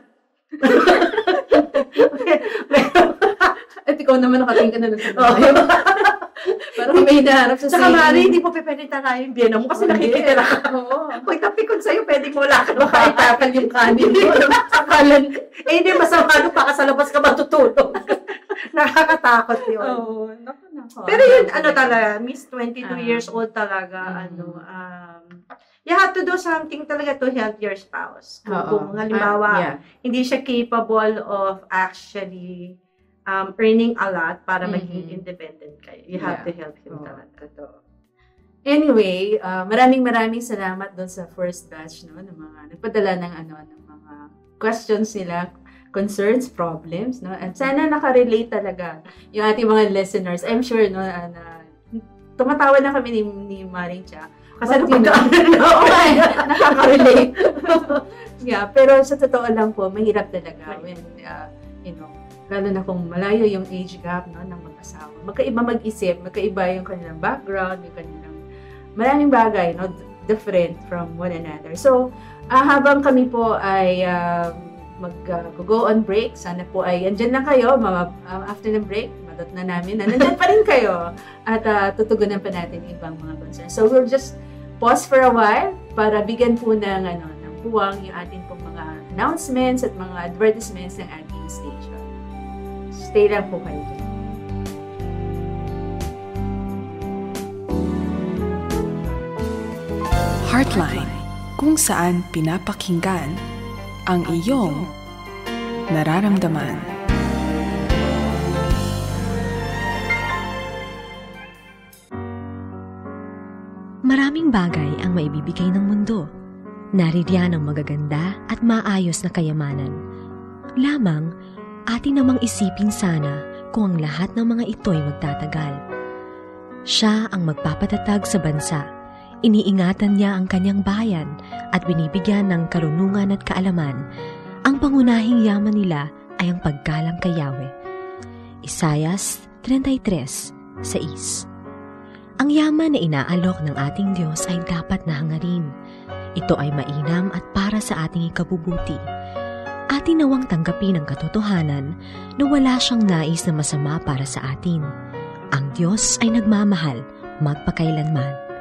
at ikaw naman nakatingin ka na sa bahay. Parang may hinaharap sa saka Mari, hindi po pwede tarayin yung biyenan mo kasi nakikitira ka. Pag tapikon sa'yo, pwede mo wala ka baka itakal yung kanin mo. Sakalan. Hindi, masama baka sa labas ka matutulog. Nakakatakot yun. Pero yun, talaga, Miss 22 years old talaga, you have to do something talaga to help your spouse. Kung halimbawa, hindi siya capable of actually earning a lot para maging independent kayo. You have to help him talaga. Anyway, maraming salamat doon sa first batch ng mga nagpadala ng mga questions nila, concerns, problems, At sana nakarelate talaga yung ating mga listeners. I'm sure na tumatawa na kami ni Maring Cha. Kasi nakaka-relate. Pero sa totoo lang po, mahirap talaga when lalo na kung malayo yung age gap, no, ng mag-asawa. Magkaiba mag-isip, magkaiba yung kanilang background, yung kanilang maraming bagay, no, different from one another. So, habang kami po ay mag-go on break, sana po ay andyan lang kayo, after ng break, madot na namin na nandyan pa rin kayo at tutugunan pa natin ibang mga concerns. So, we'll just pause for a while para bigyan po ng puwang yung ating pong mga announcements at mga advertisements ng ating station. Stay lang po kayo dyan. Heartline, kung saan pinapakinggan ang iyong nararamdaman. Maraming bagay ang maibibigay ng mundo. Naririyan ang magaganda at maayos na kayamanan. Lamang, atin namang isipin sana kung ang lahat ng mga ito'y magtatagal. Siya ang magpapatatag sa bansa. Iniingatan niya ang kanyang bayan at binibigyan ng karunungan at kaalaman. Ang pangunahing yaman nila ay ang paggalang kay Yahweh. Isaias 33:6. Ang yaman na inaalok ng ating Diyos ay dapat na hangarin. Ito ay mainam at para sa ating ikabubuti. Atin nawang tanggapin ang katotohanan na wala siyang nais na masama para sa atin. Ang Diyos ay nagmamahal magpakailanman.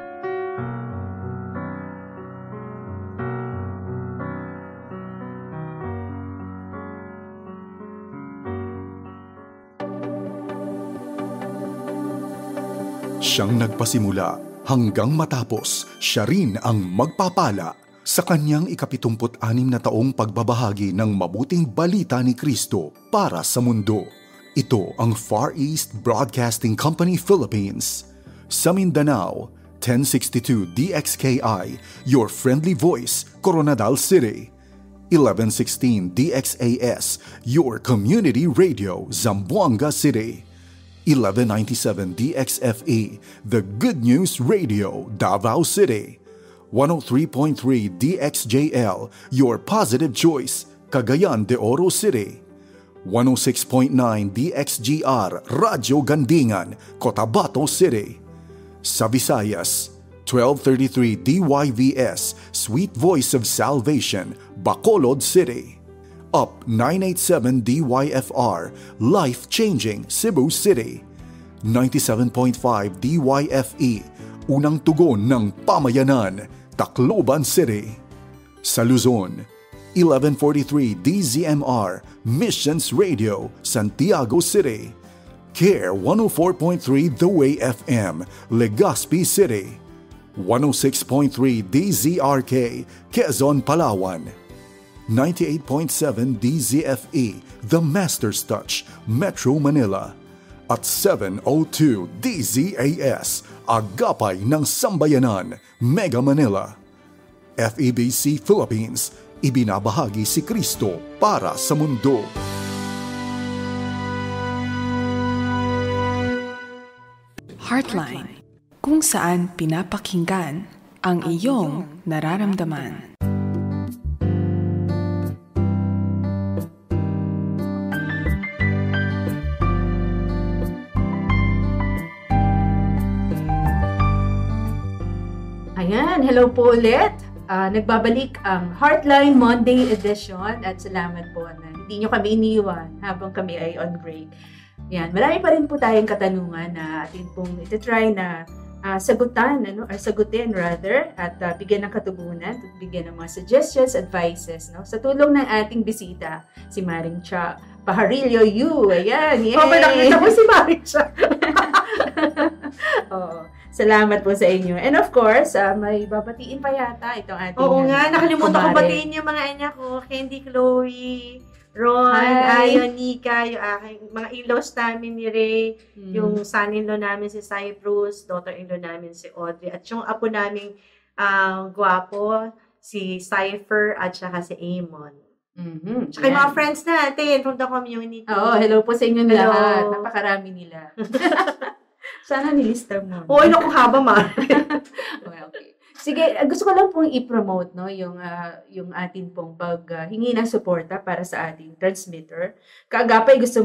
Siyang nagpasimula hanggang matapos, siya rin ang magpapala sa kanyang 76 na taong pagbabahagi ng mabuting balita ni Kristo para sa mundo. Ito ang Far East Broadcasting Company Philippines. Sa Mindanao, 1062 DXKI, your friendly voice, Coronadal City. 1116 DXAS, your community radio, Zamboanga City. 1197 DXFE, the Good News Radio, Davao City. 103.3 DXJL, your positive choice, Cagayan de Oro City. 106.9 DXGR, Radyo Gandingan, Cotabato City. Sa Visayas, 1233 DYVS, Sweet Voice of Salvation, Bacolod City. Up 987 DYFR, Life-Changing, Cebu City. 97.5 DYFE, Unang Tugon ng Pamayanan, Tacloban City. Sa Luzon, 1143 DZMR, Missions Radio, Santiago City. Care 104.3 The Way FM, Legazpi City. 106.3 DZRK, Quezon, Palawan. 98.7 DZFE, The Master's Touch, Metro Manila. At 702 DZAS, Agapay ng Sambayanan, Mega Manila. FEBC Philippines, ibinabahagi si Kristo para sa mundo. Heartline, kung saan pinapakinggan ang iyong nararamdaman. Ayan, hello po ulit. Nagbabalik ang Heartline Monday edition at salamat po na hindi nyo kami iniwan habang kami ay on break. Yan, marami pa rin po tayong katanungan na atin pong iti-try na sagutin at bigyan ng katugunan, bigyan ng mga suggestions, advices, no? Sa tulong ng ating bisita, si Maring Cha Pajarillo Yu. Ayan, yay! Nakita mo si Maring Cha. Oo. Salamat po sa inyo. And of course, may babatiin pa yata itong ating... Oo nga, nakalimutan ko batiin yung mga anak ko. Candy, Chloe, Ron, Ayon, Nika, yung aking mga in-laws namin ni Ray, yung son-in-law namin si Cyprus, daughter-in-law namin si Audrey, at yung apo naming gwapo, si Cypher, at saka si Amon. Mm-hmm. Tsaka yung mga friends natin from the community. Oo, hello po sa inyo lahat. Napakarami nila. Sana nilista mo. Oo, naku haba, ma. Okay. Sige, gusto ko lang pong i-promote no yung atin pong paghingi ng suporta para sa ating transmitter. Kaagapay gusto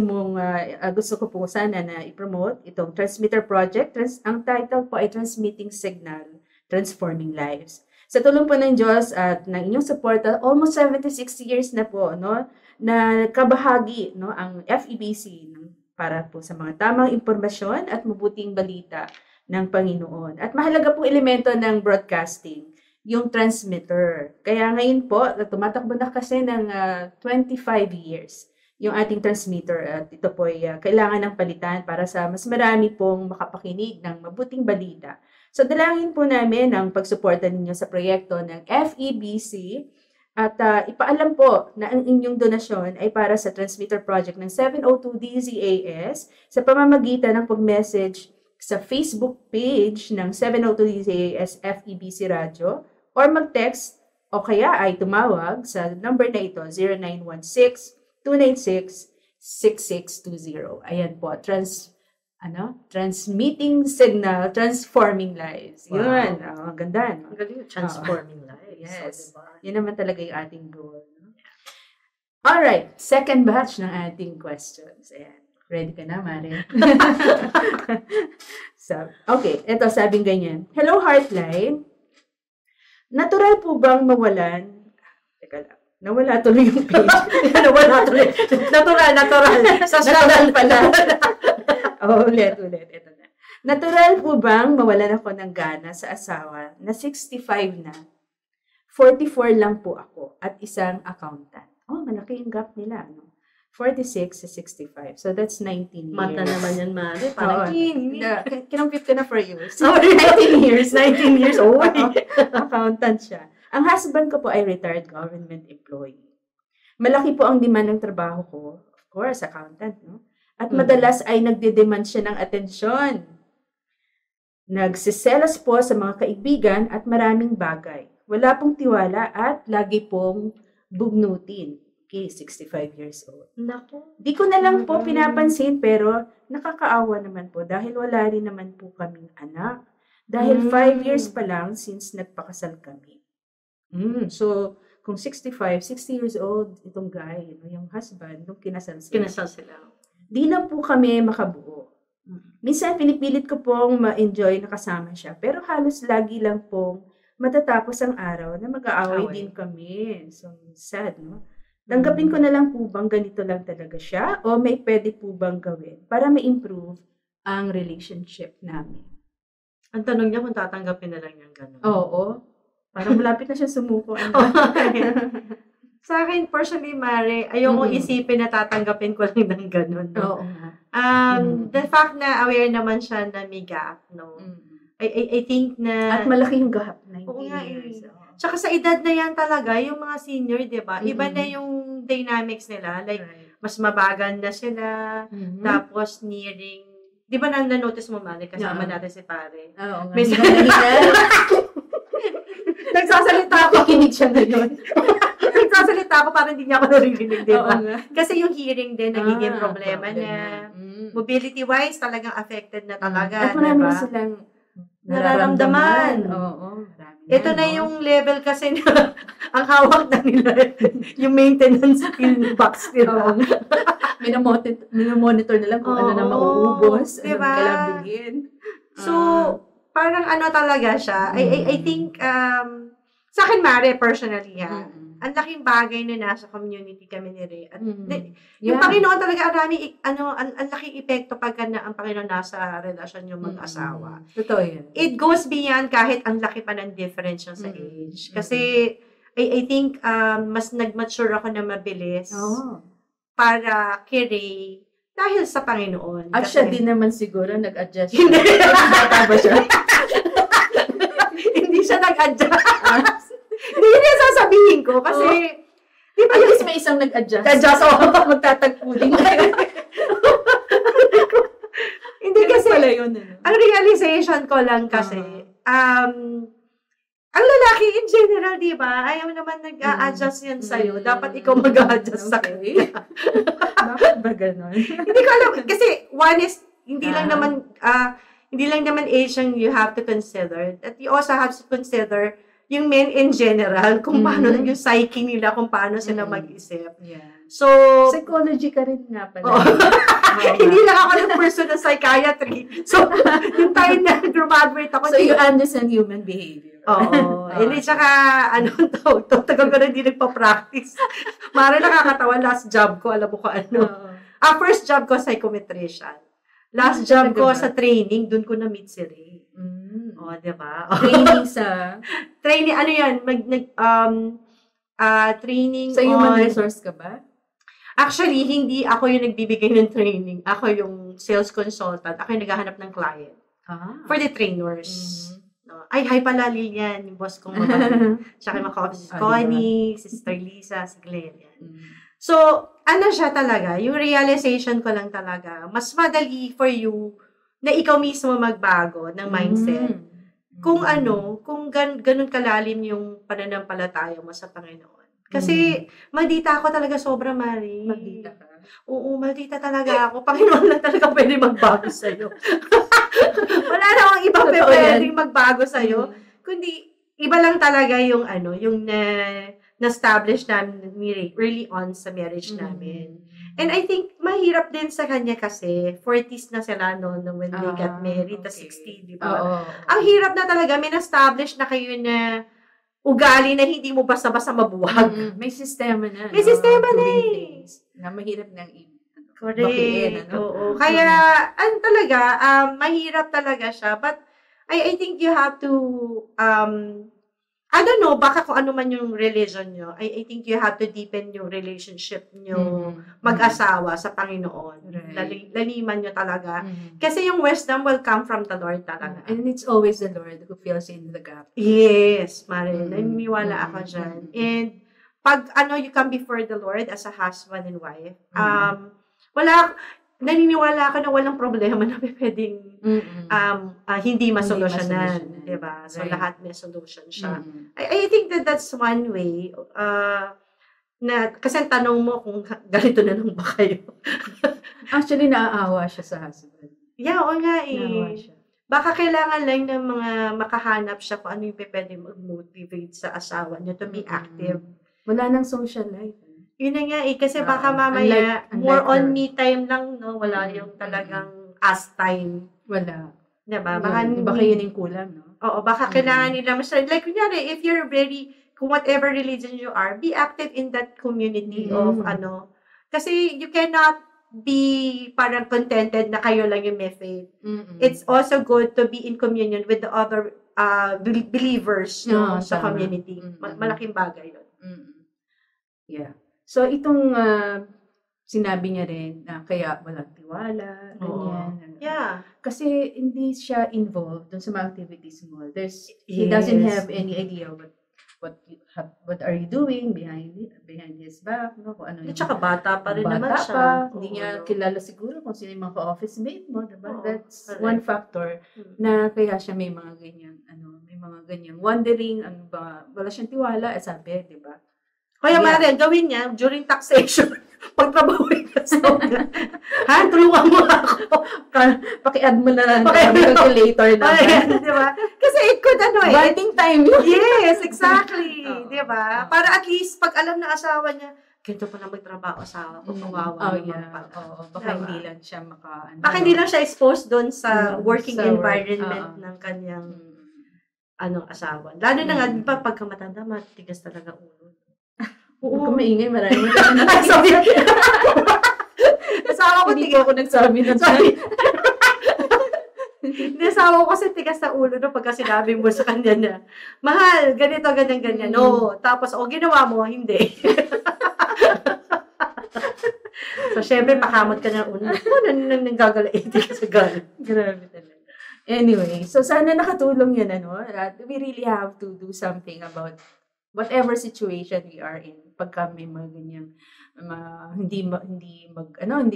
ko po sana na i-promote itong transmitter project. Ang title po ay Transmitting Signal, Transforming Lives. Sa tulong po ng Diyos at ng inyong suporta, almost 76 years na po no na kabahagi no ang FEBC para po sa mga tamang impormasyon at mabuting balita ng Panginoon. At mahalaga pong elemento ng broadcasting, yung transmitter. Kaya ngayon po, tumatakbo na kasi ng 25 years yung ating transmitter. At ito po ay kailangan ng palitan para sa mas marami pong makapakinig ng mabuting balita. So dalangin po namin ang pagsuporta ninyo sa proyekto ng FEBC at ipaalam po na ang inyong donasyon ay para sa transmitter project ng 702 DZAS sa pamamagitan ng pag-message sa Facebook page ng 702 DZAS FEBC Radio or mag-text o kaya ay tumawag sa number na ito 0916-296-6620. Ayan po, transmitting signal, transforming lives. Wow. Yun, ganda, no? Ang galing, transforming lives. Yes. So, diba? Yun naman talaga yung ating goal. No? Alright, second batch ng ating questions. Ayan. Ready ka na, Mare? Okay, ito sabing ganyan. Hello, Heartline. Natural po bang mawalan? Teka lang. Nawala tuloy yung page. Nawala tuloy. Natural. Sa Natural pala. Ulit. Ito na. Natural po bang mawalan ako ng gana sa asawa na 65 na? 44 lang po ako at isang accountant. Oh, malaki yung gap nila, no? 46 to 65. So, that's 19 years. Mata naman yan, Mare. Parang kinompute ko na for you. So, 19 years. 19 years old. Accountant siya. Ang husband ko po ay retired government employee. Malaki po ang demand ng trabaho ko. Of course, accountant, no? At madalas ay nagde-demand siya ng atensyon. Nagsiselos po sa mga kaibigan at maraming bagay. Wala pong tiwala at lagi pong bugnutin. Okay, 65 years old. Naku. Di ko na lang po pinapansin pero nakakaawa naman po dahil wala rin naman po kaming anak. Dahil 5 years pa lang since nagpakasal kami. So, kung 60 years old itong guy, yung husband, nung kinasal sila. Di na po kami makabuo. Minsan pinipilit ko pong ma-enjoy na kasama siya pero halos lagi lang pong matatapos ang araw na mag-aaway din kami. So, sad, no? Tanggapin ko na lang po bang ganito lang talaga siya o may pwede po bang gawin para ma-improve ang relationship namin? Ang tanong niya kung tatanggapin na lang niyang gano'n. Oo. Parang malapit na siya sumuko. Sa akin, personally, Mare, ayokong isipin na tatanggapin ko lang ng gano'n. No? Oo nga. The fact na aware naman siya na may gap, no? I think na... At malaki yung gap, 19 years. years. Tsaka sa edad na yan talaga, yung mga senior, di ba? Iba na yung dynamics nila. Like, mas mabagal na sila. Tapos, nearing... Di ba na-notice mo, Mare? Kasama natin si Pare. Oo nga. May nagsasalita ako. Kikinig siya ngayon. Nagsasalita ako parang hindi niya ako narinig, di ba? Oo nga. Kasi yung hearing din, nagiging problema na. Mobility-wise, talagang affected na talaga. At marami silang nararamdaman. Oo. Ito na yung level kasi na ang hawak na nila yung maintenance bill box nila. Minomonitor nila kung ano na mauubos, diba? anong kalabigin. So, parang ano talaga siya. I think, sa akin, Mare, personally, ang laking bagay na nasa community kami ni Ray. At yung Panginoon talaga, ang laking epekto pagka na ang Panginoon nasa relasyon yung mag-asawa. Totoo yun. It goes beyond kahit ang laki pa ng difference sa age. Kasi, I think, mas nag-mature ako na mabilis para kay Ray dahil sa Panginoon. At siya din naman siguro nag-adjust. Hindi. Bata ba siya? Hindi siya nag-adjust. Hindi yun yung sasabihin ko. Kasi, di ba at least may isang nag-adjust. Nag-adjust ako. Magtatagpo din. Hindi kasi, pala yun, ang realization ko lang kasi, ang lalaki in general, di ba, ayaw naman nag-a-adjust yan sa'yo. Dapat ikaw mag-a-adjust sa kanya. Bakit ba ganon? Hindi ko alam. Kasi, one is, hindi lang naman, hindi lang naman age ang you have to consider. That you also have to consider yung men in general, kung paano yung psyche nila, kung paano sila mag-isip. Yeah. So, Psychology ka rin nga pala. hindi lang ako ng person na psychiatry. So, yung time na graduate ako. So, you understand human behavior. Oo. Hindi, tsaka, tagal ko na hindi nagpa-practice. Mara nakakatawa, last job ko, alam mo ko ano. First job ko, psychometrician. Last job ko sa training, dun ko na-meet si Ray. O, diba? Training sa? Training, ano yan? Training sa human resource ka ba? Actually, hindi ako yung nagbibigay ng training. Ako yung sales consultant. Ako yung naghahanap ng client. For the trainers. No? Ay, hi pala Lilian, yung boss kong mabalik. Tsaka yung mga office, Connie, si Sister Lisa, si Glenn. Yan. So, ano siya talaga, yung realization ko lang talaga, mas madali for you na ikaw mismo magbago ng mindset. Kung ganun kalalim yung pananampalataya mo sa Panginoon. Kasi, maldita ako talaga sobra, Mari. Maldita ka? Oo, maldita talaga ako. Panginoon lang talaga pwede magbago sa'yo. Wala na akong iba pwedeng magbago sa'yo. Kundi, iba lang talaga yung na-establish namin early on sa marriage namin. And I think, mahirap din sa kanya kasi, 40s na sila noon when they got married, 60, di ba? Ang hirap na talaga, may na-establish na kayo na ugali na hindi mo basta-basta mabuwag. May sistema na. May sistema na eh. Na mahirap nang correct. Oo. Kaya, talaga, mahirap talaga siya. But, I think you have to, I don't know, baka kung ano man yung religion nyo, I think you have to deepen yung relationship nyo mag-asawa sa Panginoon. Right. Laliman nyo talaga. Kasi yung wisdom will come from the Lord talaga. And it's always the Lord who fills in the gap. Yes, Marin. Naniniwala ako dyan. And pag you come before the Lord as a husband and wife, naniniwala ako na walang problema na pwedeng hindi masolusyonan, diba? So, lahat may solution siya. I think that's one way na, kasi ang tanong mo kung ganito na lang ba kayo? Actually, naaawa siya sa husband. Yeah, oo nga eh. Naaawa siya. Baka kailangan lang ng mga makahanap siya kung ano yung pwede mag-motivate sa asawa niya to be active. Wala nang social life. Yun na nga eh, kasi baka mamaya, more on me time lang, no? Wala yung talagang us time. Wala. Diba? Baka yun yung kulang, no? Oo, baka kailangan nila mas, like, kunyari, if you're very, kung whatever religion you are, be active in that community of, kasi you cannot be parang contented na kayo lang yung may faith. It's also good to be in communion with the other believers sa community. Malaking bagay yun. Yeah. So, itong sinabi niya rin na kaya walang tiwala, ganyan. Yeah. Kasi hindi siya involved dun sa mga activities mo. He doesn't have any idea what are you doing behind his back, no? Kung ano. At saka bata pa rin naman siya. Hindi niya kilala siguro kung sino yung mga ka-office mate mo, diba? That's one factor na kaya siya may mga ganyan, wondering, wala siyang tiwala, sabi, diba? Kaya Marian, gawin niya during taxation. Pagtrabahuin ka sa tulungan mo ako. Paki-add mo na calculator na. Di ba? Kasi it could bonding time. Yes, exactly. Di ba? Para at least, pag alam na asawa niya, ganito pa na magtrabaho asawa ko, kawawa naman pa. Baka hindi lang siya baka hindi lang siya exposed doon sa working environment ng kanyang asawa. Lalo na nga, di ba, pagka matanda, matigas talaga ulo. Oo, kung maingay, marami. Sorry. Asawa ko, hindi ko ako nagsabi ng sorry. Hindi, asawa ko kasi tigas sa ulo no pagka sinabi mo sa kanya na, mahal, ganito, ganyan. No, tapos, ginawa mo, hindi. So, syempre, pakamot ka ng ulo. Nang gagalaiti ka sa gano'n. Grabe talaga. Anyway, so sana nakatulong yan, we really have to do something about whatever situation we are in. Pagka may mga ganyang, hindi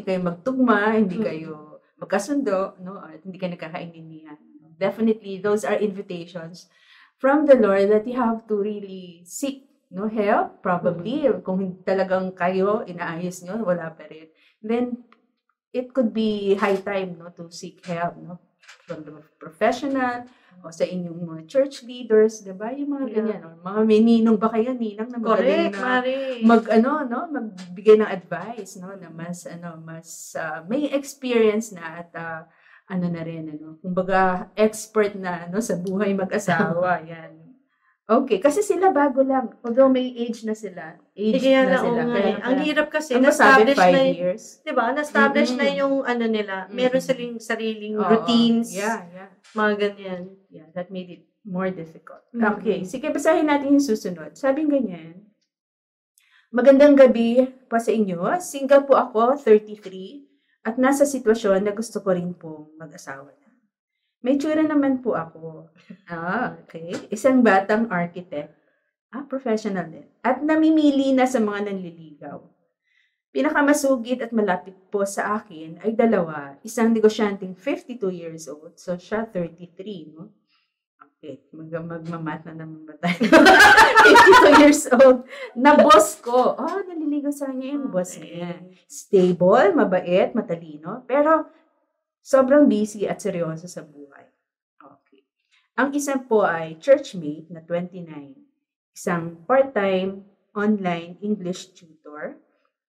kayo magtugma, hindi kayo magkasundo, no? At hindi kayo nagkakaintindihan. Definitely, those are invitations from the Lord that you have to really seek help, probably. Kung talagang kayo, inaayos nyo, wala pa rin. Then, it could be high time to seek help. from the professional, o sa inyong mga church leaders, 'di ba? Yung mga ganyan, mga may ninong ba kayo, ninang na magaling na magbigay ng advice, no, na mas may experience na at na rin, kumbaga expert na sa buhay mag-asawa, yan. Okay, kasi sila bago lang. Although may age na sila. Kaya ang hirap kasi, na-establish na years. Diba? Na-establish na yung nila. Meron silang sariling routines. Yeah. Mga ganyan. Yeah, that made it more difficult. Okay, sige, basahin natin yung susunod. Sabing ganyan, magandang gabi pa sa inyo. Single po ako, 33, at nasa sitwasyon na gusto ko rin pong mag-asawa na. May tsura naman po ako. Okay. Isang batang architect. Professional din. At namimili na sa mga nanliligaw. Pinakamasugid at malapit po sa akin ay dalawa. Isang negosyanteng 52 years old. So, siya 33, no? Okay. Magmamat na naman ba tayo? 52 years old. Na boss ko. Naliligaw sa kanya yung boss niya. Stable, mabait, matalino. Pero, sobrang busy at seryoso sa buhay. Okay. Ang isa po ay churchmate na 29. Isang part-time online English tutor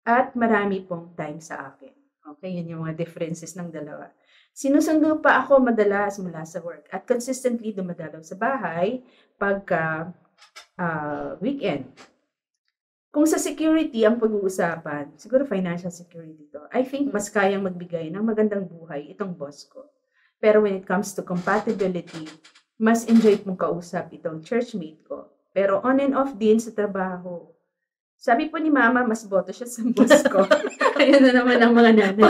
at marami pong time sa akin. Okay, yun yung mga differences ng dalawa. Sinusundo pa ako madalas mula sa work at consistently dumadalaw sa bahay pagka weekend. Kung sa security ang pag-uusapan, siguro financial security to, I think mas kayang magbigay ng magandang buhay itong boss ko. Pero when it comes to compatibility, mas enjoy kong kausap itong churchmate ko. Pero on and off din sa trabaho. Sabi po ni Mama, mas boto siya sa boss ko. Kaya na naman ang mga nanay.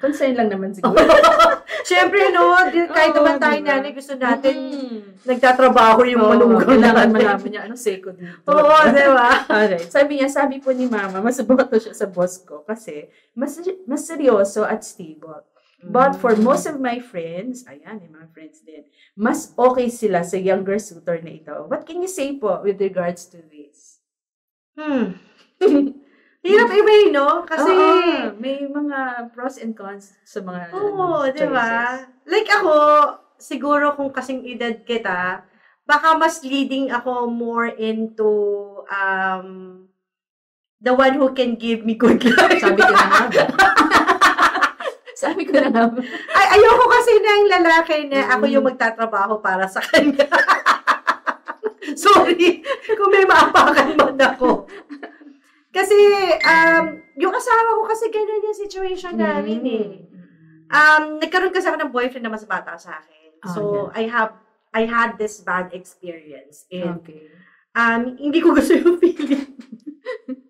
Concern lang naman siguro. Siyempre, kahit naman tayo nanay, gusto natin nagtatrabaho yung manugang. Kailangan malaman niya, seko dito. Oo, diba? Alright. Sabi po ni Mama, mas boto siya sa boss ko kasi mas seryoso at stable. But for most of my friends, yung mga friends din, mas okay sila sa younger suitor na ito. What can you say po with regards to this? Hirap i-weigh, no? Kasi may mga pros and cons sa mga choices. Diba? Like ako, siguro kung kasing edad kita, baka mas leading ako more into the one who can give me good life. Sabi ko na nga. Ayoko kasi na yung lalaki na ako yung magtatrabaho para sa kanya. Sorry, kung may maapakan man ako. Kasi, yung asawa ko kasi ganun yung situation namin nagkaroon kasi ako ng boyfriend na mas bata sa akin. So, I had this bad experience. And, hindi ko gusto yung feeling.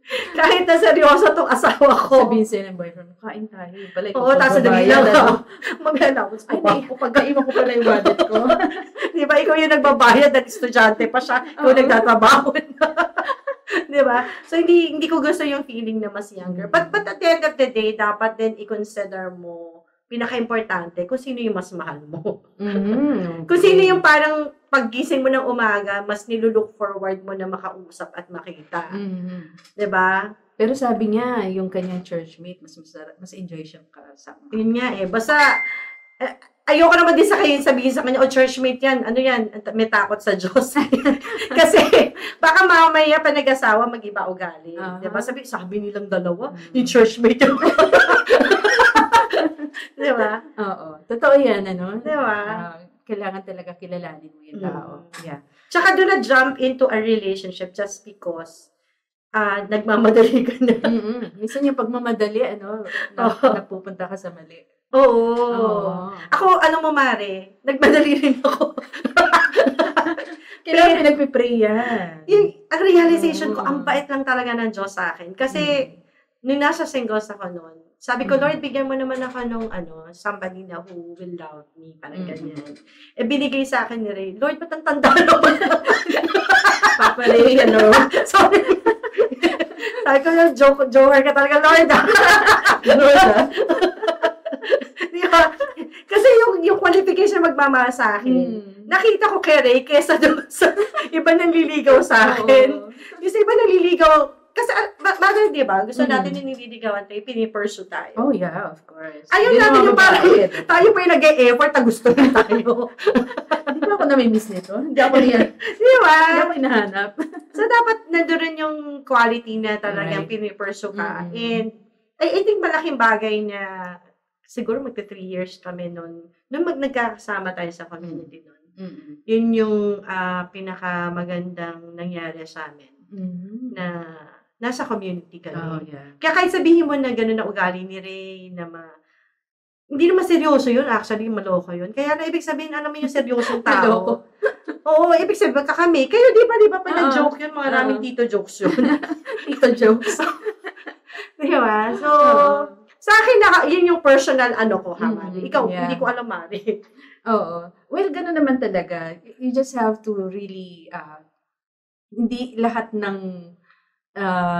Kahit na seryoso tong asawa ko. Sabihin sa'yo ng boyfriend, kain tayo. Oo, tapos nagbilang ako. Mag-announce ko. Pagkaiwan ko pala yung wallet ko. Di ba, ikaw yung nagbabayad at estudyante pa siya. Ikaw nagtatrabaho na. Di ba? So, hindi ko gusto yung feeling na mas younger. But at the end of the day, dapat din i-consider mo pinaka-importante kung sino yung mas mahal mo. Okay. Kung sino yung parang paggising mo ng umaga, mas nilulook forward mo na makausap at makita. Diba? Pero sabi niya, yung kanyang churchmate, mas enjoy siyang kasama. Yun nga basta, ayoko naman din sabihin sa kanya, churchmate yan, ano yan, may takot sa Diyos. Kasi, baka mamaya pa nag-asawa, mag-iba ugali. Diba? Sabi nilang dalawa, yung churchmate yung diba? Oo. Totoo yan, Diba? Kailangan talaga kilalanin mo yung tao. Yeah. Tsaka doon na jump into a relationship just because nagmamadali ka na. Minsan yung pagmamadali, napupunta ka sa mali. Oo. Ako, mo, Mare, nagmadali rin ako. Kailangan pinagpipray yan. Ang realization ko, ang bait lang talaga ng Diyos sa akin. Kasi, nung nasa singles ako noon, sabi ko, Lord, bigyan mo naman ako nung somebody na who will love me, parang ganyan. Binigay sa akin ni Ray, Lord, ba't ang tanda naman? Papa Ray, Sorry. Sabi ko, joker ka talaga, Lord. Diba? Kasi yung qualification magmamahal sa akin, nakita ko kay Ray kesa doon sa iba nang liligaw sa akin. Kasi iba nang liligaw kasi, bagay, di ba? Gusto natin yung nililigawan tayo, pinipursue tayo. Oh, yeah, of course. Ayun Hindi natin naman yung parang, babae. tayo pa yung nag-e-effort na gusto rin tayo. Hindi ba ako namimiss nito? Hindi ako niya. Di ba? Hindi ako hinahanap. So, dapat nandun yung quality na talagang Right. pinipursue ka. Mm. And, I think malaking bagay na, siguro magta 3 years kami nung nagkakasama tayo sa community nun. Yun yung pinakamagandang nangyari sa amin. Na nasa community kami. Oh, yeah. Kaya kahit sabihin mo na gano'n na ugali ni Ray, na hindi naman seryoso yun, actually, maloko yun. Kaya na ibig sabihin, alam mo yung seryosong tao. Maloko. Oo, ibig sabihin, kami. Kayo, di ba, pa na-joke yun, mga naming tito jokes yun. Tito jokes. Di ba? So, sa akin, yun yung personal ko, Mari. Ikaw, yeah. hindi ko alam, Mari. Oo. Well, gano'n naman talaga. You just have to really, hindi lahat ng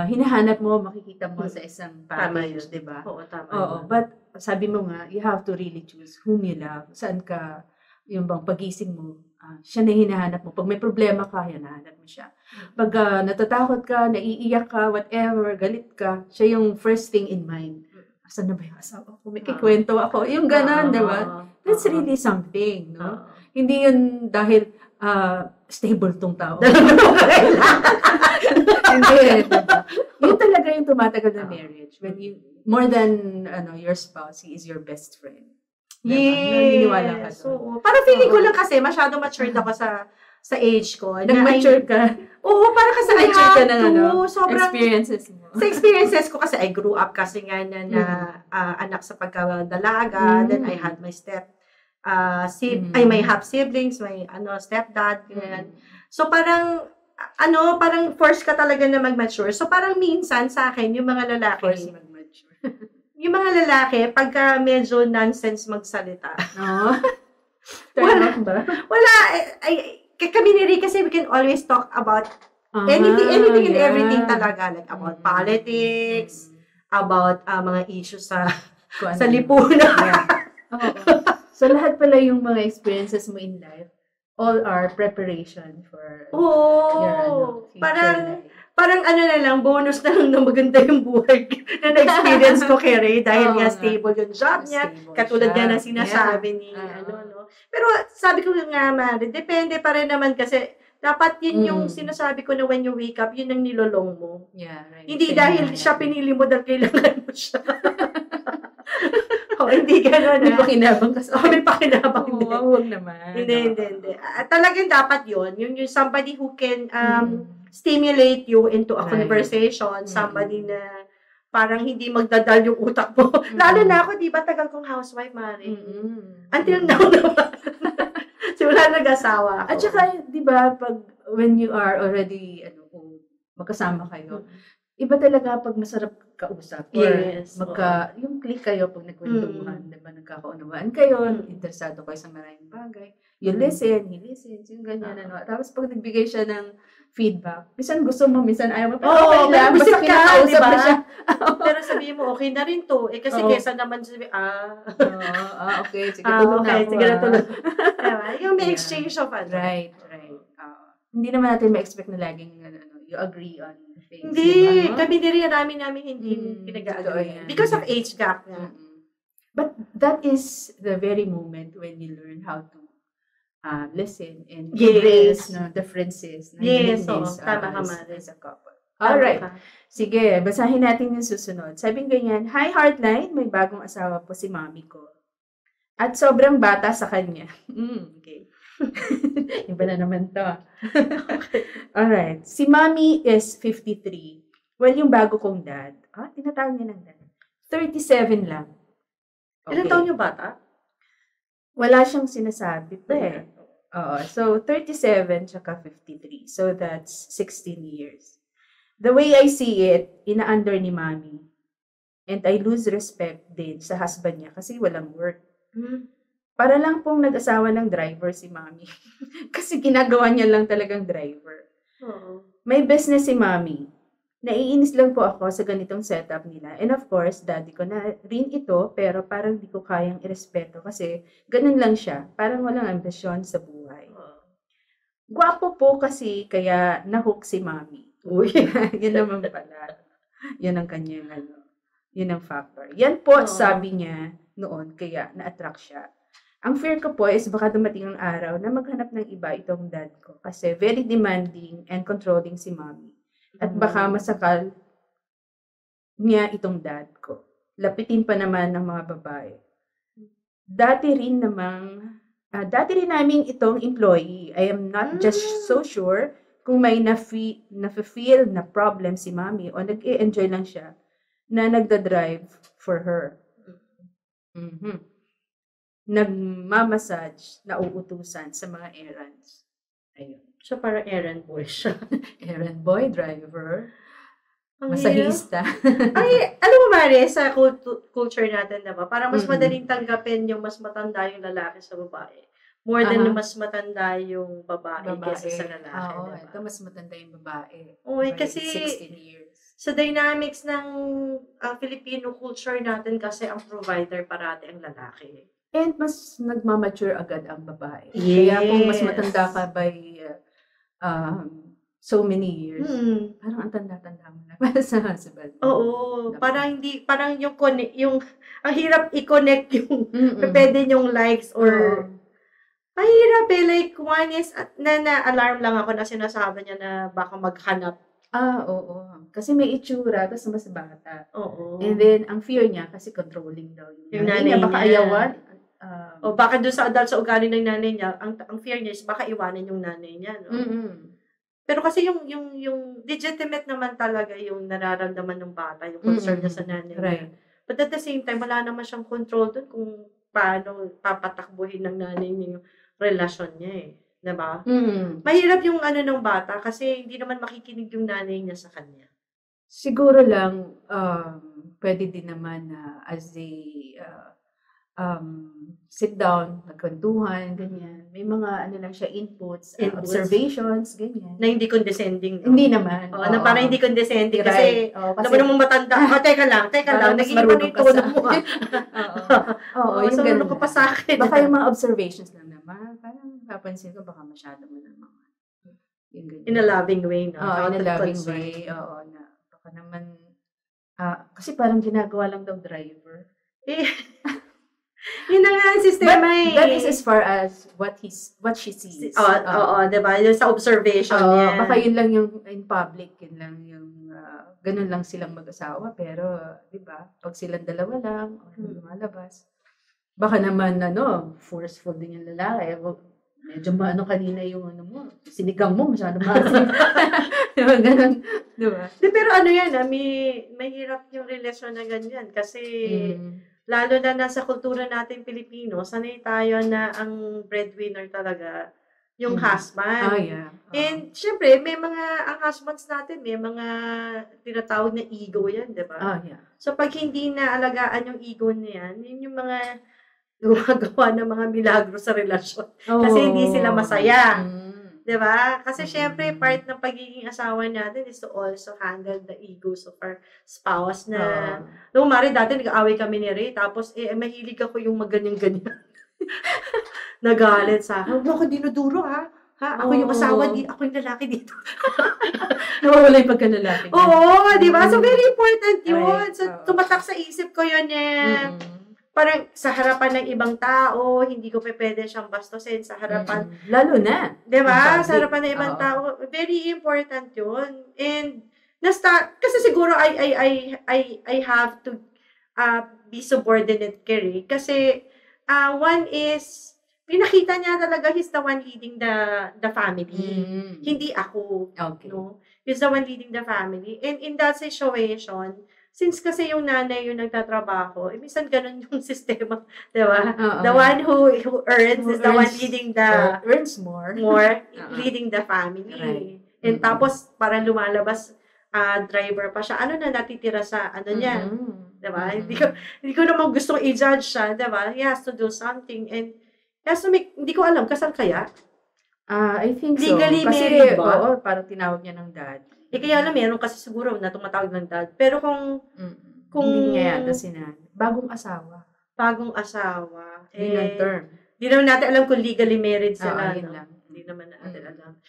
hinahanap mo, makikita mo sa isang package, di ba? Oo, tama. Oo, but sabi mo nga, you have to really choose whom you love. Saan ka, yung bang pagising mo, siya na hinahanap mo. Pag may problema ka, hinahanap mo siya. Pag natatakot ka, naiiyak ka, whatever, galit ka, siya yung first thing in mind. Asan na ba yung asawa ko? May kikwento ako. Yung ganon, di ba? That's really something, no? Hindi yun dahil stable tong tao. Hindi, diba? Yun talaga yung tumatagal na marriage. When you, more than your spouse, he is your best friend. Yes. Naniniwala ka doon. So, parang feeling ko lang kasi masyado matured ako sa age ko. Nag-mature ka. Oo, parang kasi I Nag-mature ka had ng sobrang experiences mo. sa experiences ko kasi I grew up kasi nga na anak sa pagkadalaga. Then I had my my half siblings, my stepdad, ganyan. So parang parang force ka talaga na mag-mature. So parang minsan sa akin yung mga lalaki, Force mag-mature. yung mga lalaki pagka medyo nonsense magsalita. Turn off ba? Wala kami ni Rick kasi we can always talk about anything and everything talaga, like about politics, about mga issues sa lipunan. So, lahat pala yung mga experiences mo in life, all are preparation for your future life. Parang na lang, bonus na lang na maganda yung buhay na na-experience ko kay Ray dahil nga stable yung job niya, katulad nga na sinasabi ni Pero sabi ko nga, Mari, depende pa rin naman kasi dapat yun yung sinasabi ko na when you wake up, yun ang nilolong mo. Yeah, right. Hindi dahil siya pinili mo dahil kailangan mo siya. Hindi gano'n. May pakinabang kasi. May pakinabang din. Huwag naman. Hindi. Talagang dapat yun. Yung somebody who can stimulate you into a conversation. Somebody na parang hindi magdadal yung utak mo. Lalo na ako, di ba, tagal kong housewife, Mari. Until now naman. Simula nag-asawa ako. At saka, di ba, when you are already, magkasama kayo, iba talaga pag masarap kausap. Or yung click kayo pag nagkwentuhan, diba, nagkakaunawaan kayo, interesado kayo sa maraming bagay. You listen, he listens, yung ganyan, Tapos pag nagbigay siya ng feedback, minsan gusto mo, minsan ayaw mo, pero okay lang, basta kinakausap diba? na siya. Pero sabihin mo, okay na rin to. Kasi kesa naman sabi, okay, sige, tulog na ako. Sige na tulog. Yung may exchange of Right. Hindi naman natin ma-expect na laging, you agree on things. Hindi. Kami din namin hindi pinag-agree. Because of age gap nga. But that is the very moment when you learn how to listen and embrace differences. Tama ka, Mari. As a couple. Alright. Sige, basahin natin yung susunod. Sabing ganyan, Hi Heartline, may bagong asawa po si mami ko. At sobrang bata sa kanya. Okay. Iba na naman to. Alright. Si Mommy is 53. Well, yung bago kong dad. Tinatawag niya ng dad. 37 lang. Okay. Ilan taon yung bata? Wala siyang sinasabi pa eh. So, 37 tsaka 53. So, that's 16 years. The way I see it, ina-under ni Mommy. And I lose respect din sa husband niya kasi walang work. Para lang pong nag-asawa ng driver si Mommy. Kasi ginagawa niya lang talagang driver. May business si Mommy. Naiinis lang po ako sa ganitong setup nila. And of course, daddy ko na rin ito, pero parang di ko kayang irespeto kasi ganun lang siya. Parang walang ambisyon sa buhay. Gwapo po kasi kaya nahook si Mommy. Uy. Yun naman pala. Yun ang kanyang yun ang factor. Yan po, sabi niya noon, kaya na-attract siya. Ang fear ko po is baka dumating ang araw na maghanap ng iba itong dad ko. Kasi very demanding and controlling si mommy. At baka masakal niya itong dad ko. Lapitin pa naman ng mga babae. Dati rin naming itong employee. I am not just so sure kung may na-feel na problem si mommy o nag-i-enjoy lang siya na nagda-drive for her. Nagmamassage, nauutusan sa mga errands. Ayun. So, parang errand boy siya. Errand boy, driver, masahista. Ay, alam mo, Mare, sa culture natin, diba? Parang mas madaling tanggapin yung mas matanda yung lalaki sa babae. More than yung mas matanda yung babae kaysa sa lalaki. Oo, diba? ito mas matanda yung babae. Okay, kasi 16 years. Sa dynamics ng Filipino culture natin kasi ang provider parati ang lalaki. And mas nagmamature agad ang babae. Yes. Kaya kung mas matanda ka by so many years, parang ang tanda-tanda mo na para sa husband. Oo, parang yung ang hirap i-connect yung pwede yung likes or mahirap like one is na-alarm lang ako na sinasabi niya na baka maghanap. Oo. Kasi may itsura, tapos mas bata. Oo. And then, ang fear niya, kasi controlling daw yung nanay niya. Baka ayawan. O baka doon sa adult sa ugali ng nanay niya, ang fear niya is baka iwanan yung nanay niya. No? Pero kasi yung legitimate naman talaga yung nararamdaman ng bata, yung concern niya sa nanay niya. But at the same time, wala naman siyang control doon kung paano papatakbuhin ng nanay niya yung relasyon niya eh. Diba? Mahirap yung ng bata kasi hindi naman makikinig yung nanay niya sa kanya. Siguro lang, pwede din naman na as they sit down, magkwentuhan, ganyan. May mga lang siya, inputs, observations, ganyan. Na hindi condescending. No? Hindi naman. Na parang hindi condescending kasi alam mo namang matanda. Teka lang. Naging iba na yung tono mo. Oo, so ano ka pa sa akin? Baka yung mga observations lang naman, parang napansin ko baka masyado mo ng mga yung ganyan. In a loving way, no? In a loving way, oo. Na, baka naman, kasi parang ginagawa lang daw driver. Yun na nga ang sistema eh. That is as far as what she sees. Diba? Yung sa observation niya. Baka yun lang yung in public, yun lang yung ganun lang silang mag-asawa. Pero, diba, pag silang dalawa lang, o lumalabas, baka naman, forceful din yung lalaki. Medyo kanina yung mo, sinigang mo, masyado maasim. Diba, ganun. Diba? Pero yan, mahirap yung relasyon na ganyan. Kasi, lalo na nasa kultura natin Pilipino, sanay tayo na ang breadwinner talaga, yung husband. Yeah. And, syempre, ang husbands natin, may mga tinatawag na ego yan, di ba? Yeah. So, pag hindi na alagaan yung ego niyan, yun yung mga gumagawa ng mga milagro sa relasyon. Kasi hindi sila masaya. Diba? Kasi syempre, part ng pagiging asawa natin is to also handle the egos of our spouse na, Mari, dati nag-aaway kami ni Ray, tapos mahilig ako yung maganyan-ganyan. Nagalit sa akin. Huwag ako dinuduro, ha? Ako yung asawa, ako yung lalaki dito. Nawawala yung pagka-lalaki. Oo, diba? So, very important yun. So, tumatak sa isip ko yun parang sa harapan ng ibang tao, hindi ko pwede siyang bastusin sa harapan. Lalo na. Diba? Sa harapan ng ibang tao. Very important yun. And, kasi siguro I have to be subordinate kay Ray. Kasi, one is, pinakita niya talaga he's the one leading the family. Hindi ako. Okay. No? He's the one leading the family. And in that situation, since kasi yung nanay yung nagtatrabaho, minsan ganun yung sistema, di ba? The one who earns is the one leading earns more, leading the family. Right. And tapos, parang lumalabas, driver pa siya. Ano na natitira sa, niya? Di ba? Hindi ko naman gustong i-judge siya, di ba? He has to do something. And, hindi ko alam, kasal kaya? I think so. Legally kasi, married ba? Parang tinawag niya ng dad. Kaya alam, meron kasi siguro na tumatawag ng dad. Pero kung hindi nga yata sinan. Bagong asawa. Yun ang term. Hindi naman natin alam kung legally married sila. Yun lang. Hindi naman natin alam.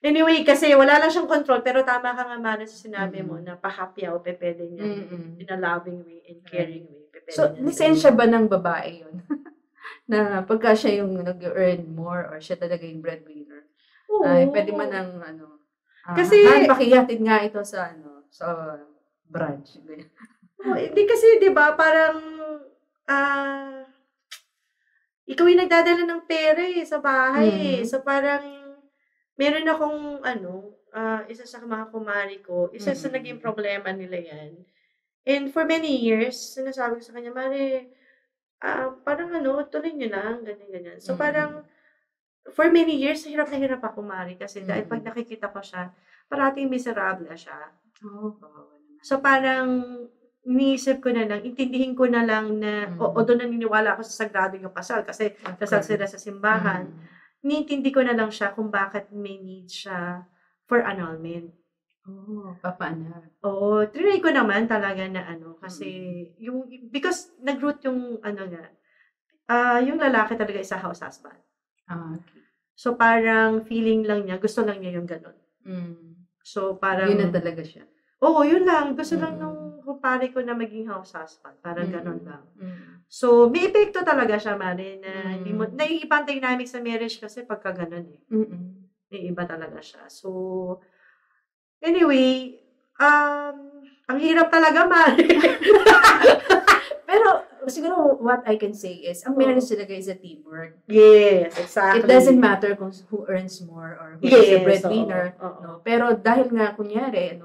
Anyway, kasi wala lang siyang control, pero tama ka nga man sa sinabi mo na pahapyaw, pwede niya in a loving way and caring way. So, lisensya ba ng babae yun? Na pagka siya yung nag-earn more or siya talaga yung breadwinner? Ay, pwede man ng kasi, pakihatid nga ito sa branch. Hindi kasi, di ba, parang, ikaw yung nagdadala ng pera sa bahay. So, parang, meron akong, isa sa mga kumari ko, isa sa naging problema nila yan. And for many years, sinasabi ko sa kanya, Mari, parang tuloy nyo lang, ganyan. So, parang, for many years, hirap na hirap ako, Mari, kasi dahil pag nakikita ko siya, parating miserable siya. So, parang, iniisip ko na lang, intindihin ko na lang na, doon naniniwala ako sa sagrado yung kasal, kasi kasal sila sa simbahan. Iniintindi ko na lang siya kung bakit may need siya for annulment. Papaana. Trinay ko naman talaga na kasi, because nag-root yung, yung lalaki talaga is a house husband. Okay. So, parang feeling lang niya, gusto lang niya yung ganun. So, parang... Yun na talaga siya. Yun lang. Gusto lang nung kumpare ko na maging house husband. Parang ganun lang. So, may epekto talaga siya, Mari, na naiibang dynamic sa marriage kasi pagka ganun may iba talaga siya. So, anyway, ang hirap talaga, Mari. Pero, siguro what I can say is, ang marriage talaga is a teamwork. Yes, exactly. It doesn't matter kung who earns more or who is the breadwinner. No? Pero dahil nga, kunyari,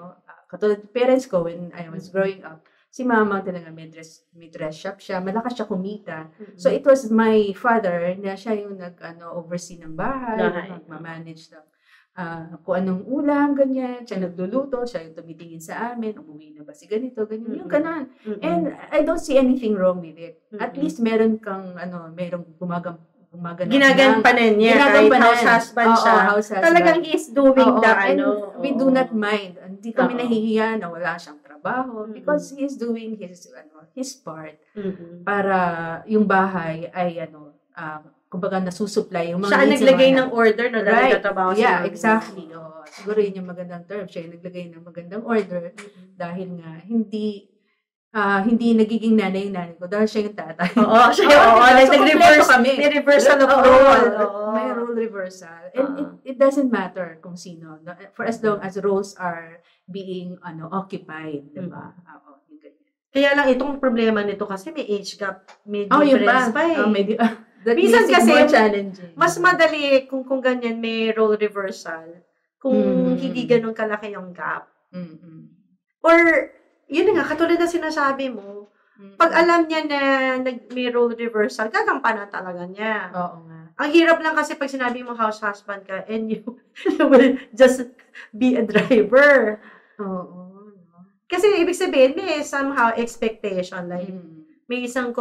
katulad parents ko, when I was growing up, si mama talaga may dress shop siya, malakas siya kumita. So it was my father na siya yung oversee ng bahay, nag-manage ng kung anong ulam, ganyan, siya nagluluto, siya yung tumitingin sa amin, umuwi na ba si ganito, ganyan, yung ganon. And I don't see anything wrong with it. At least meron kang, merong ginagampanan niya, kahit house husband siya. Talagang he's doing and we do not mind. Hindi kami nahihiya na wala siyang trabaho because he is doing his part para yung bahay ay kumbaga nasusupply yung mga siya naglagay ng order na dahil katrabaho siya. Yeah, exactly. Siguro yun yung magandang term. Siya yung naglagay ng magandang order dahil nga hindi nagiging nanay yung nanay ko dahil siya yung tatay. Nag-reverse kami. May reversal of role. May role reversal. And it doesn't matter kung sino. For as long as roles are being occupied, diba? Yung ganyan. Kaya lang itong problema nito kasi may age gap, may difference pa Minsan kasi mas madali kung ganyan may role reversal kung hindi ganun kalaki yung gap. Or yun nga, katulad na sinasabi mo, pag alam niya na may role reversal, gagampanan talaga niya. Oo nga. Ang hirap lang kasi pag sinabi mo house husband ka and you will just be a driver. Kasi ibig sabihin, may somehow expectation. Like, may isang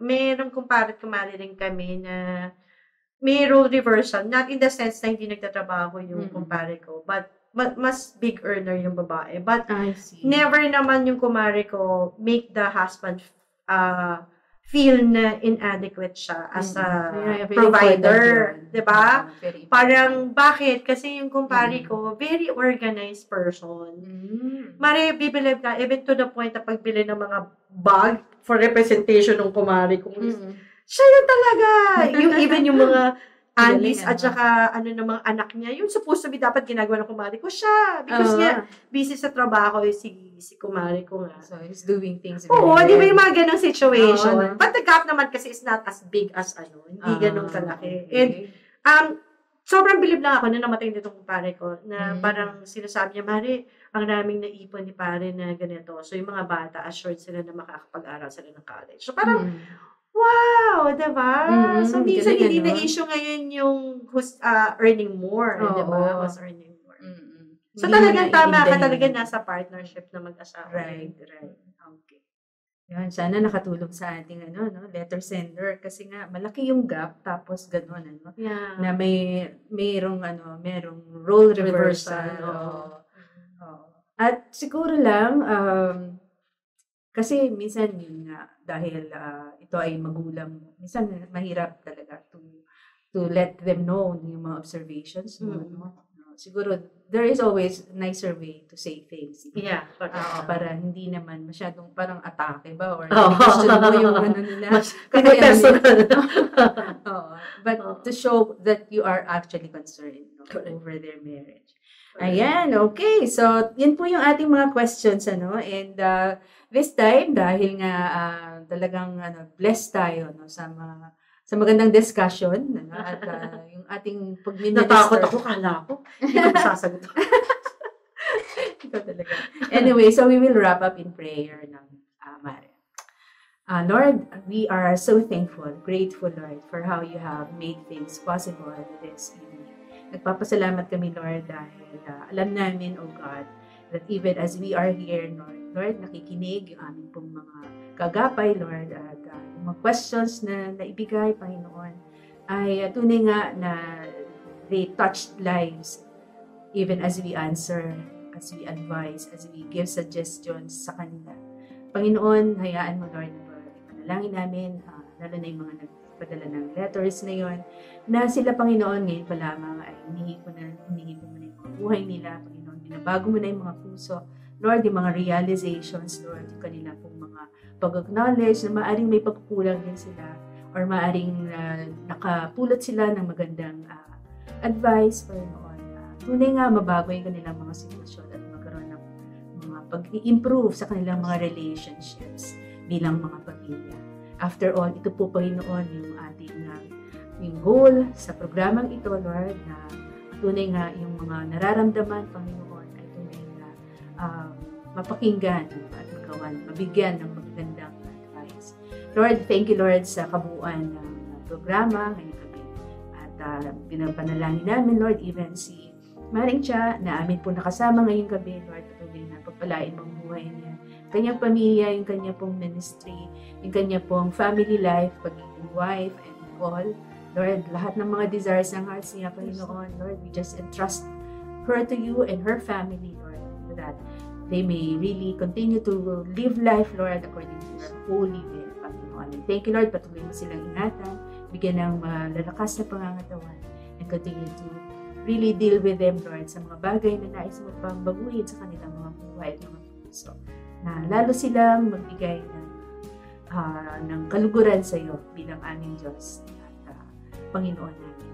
mayroong kumare rin kami na may role reversal. Not in the sense na hindi nagtatrabaho yung kumpare ko, but mas big earner yung babae. But never naman yung kumare ko make the husband feel na inadequate siya as a provider. Diba? Parang, bakit? Kasi yung kumpare ko, very organized person. Mare, bibelieve ka, even to the point na pagbili ng mga bag for representation ng kumare ko. Siya yun talaga. Even yung mga aunties at saka ng mga anak niya, yung supposed to be dapat ginagawa ng kumare ko siya. Because nga, busy sa trabaho si kumare ko nga. So, he's doing things. Di ba yung mga ganong situation? But the gap naman kasi is not as big as hindi ganong kalaki. And, sobrang bilib lang ako na namatay nitong pare ko na parang sinasabi niya, Mari, ang raming naipon ni pare na ganito. So, yung mga bata, assured sila na makakapag-aral sila ng college. So, parang, wow, diba? So, minsan hindi na issue ngayon yung who's earning more, diba? Who's earning more. So, talagang tama ka talaga nasa partnership na mag-asawa. Right. Okay. Yan, sana nakatulong sa ating letter sender kasi nga malaki yung gap tapos gano'n na merong role reversal. At siguro lang kasi minsan yun nga dahil ito ay magulang, minsan mahirap talaga to let them know yung mga observations siguro there is always nicer way to say things. Yeah. Para hindi naman masyadong parang atake ba? Or question mo yung ano nila. But to show that you are actually concerned over their marriage. Ayan, okay. So, yun po yung ating mga questions, and this time, dahil nga talagang blessed tayo sa magandang discussion, at yung ating pag-minister. Natakot ako, kala ko. Hindi ko masasagot. Ikaw talaga. Anyway, so we will wrap up in prayer ng Mare. Lord, we are so thankful, grateful, Lord, for how you have made things possible this evening. Nagpapasalamat kami, Lord, dahil alam namin, O God, that even as we are here, Lord, nakikinig yung aming pong mga kagapay, Lord, at yung mga questions na naibigay, Panginoon, ay tunay nga na they touched lives even as we answer, as we advise, as we give suggestions sa kanila. Panginoon, hayaan mo, Lord, ipanalangin namin, lalo na yung mga nagpadala ng letters na yon, na sila, Panginoon, ngayon pa lamang ay hinihingi ko na yung mga buhay nila, Panginoon, binabago mo na yung mga puso, Lord, yung mga realizations, Lord, yung kanila pong mga pag-acknowledge na maaring may pagkukulang din sila or maaring nakapulot sila ng magandang advice, Panginoon. Tunay nga mabago yung kanilang mga sitwasyon at magkaroon ng mga pag-i-improve sa kanilang mga relationships bilang mga pamilya. After all, ito po, Panginoon, yung ating yung goal sa programang ito, Lord, na tunay nga yung mga nararamdaman, Panginoon, ay tunay nga mapakinggan at mabigyan ng magandang advice. Lord, thank you, Lord, sa kabuuan ng programa ngayong gabi. At pinapanalangin namin, Lord, even si Maring Cha, na amin po nakasama ngayong gabi, Lord, patuloy na pagpalain mong buhay niya. Kanyang pamilya, yung kanya pong ministry, yung kanya pong family life, pagiging wife and all. Lord, lahat ng mga desires ng hearts niya, Panginoon, Lord, we just entrust her to you and her family, Lord, so that they may really continue to live life, Lord, according to your holy will, Panginoon. And thank you, Lord, patuloy mo silang ingatan, bigyan ng malalakas na pangangatawan, and continue to really deal with them, Lord, sa mga bagay na nais mo pang baguhin sa kanilang mga buhay at mga puso, na lalo silang magbigay ng kaluguran sa iyo bilang aming Diyos at Panginoon namin.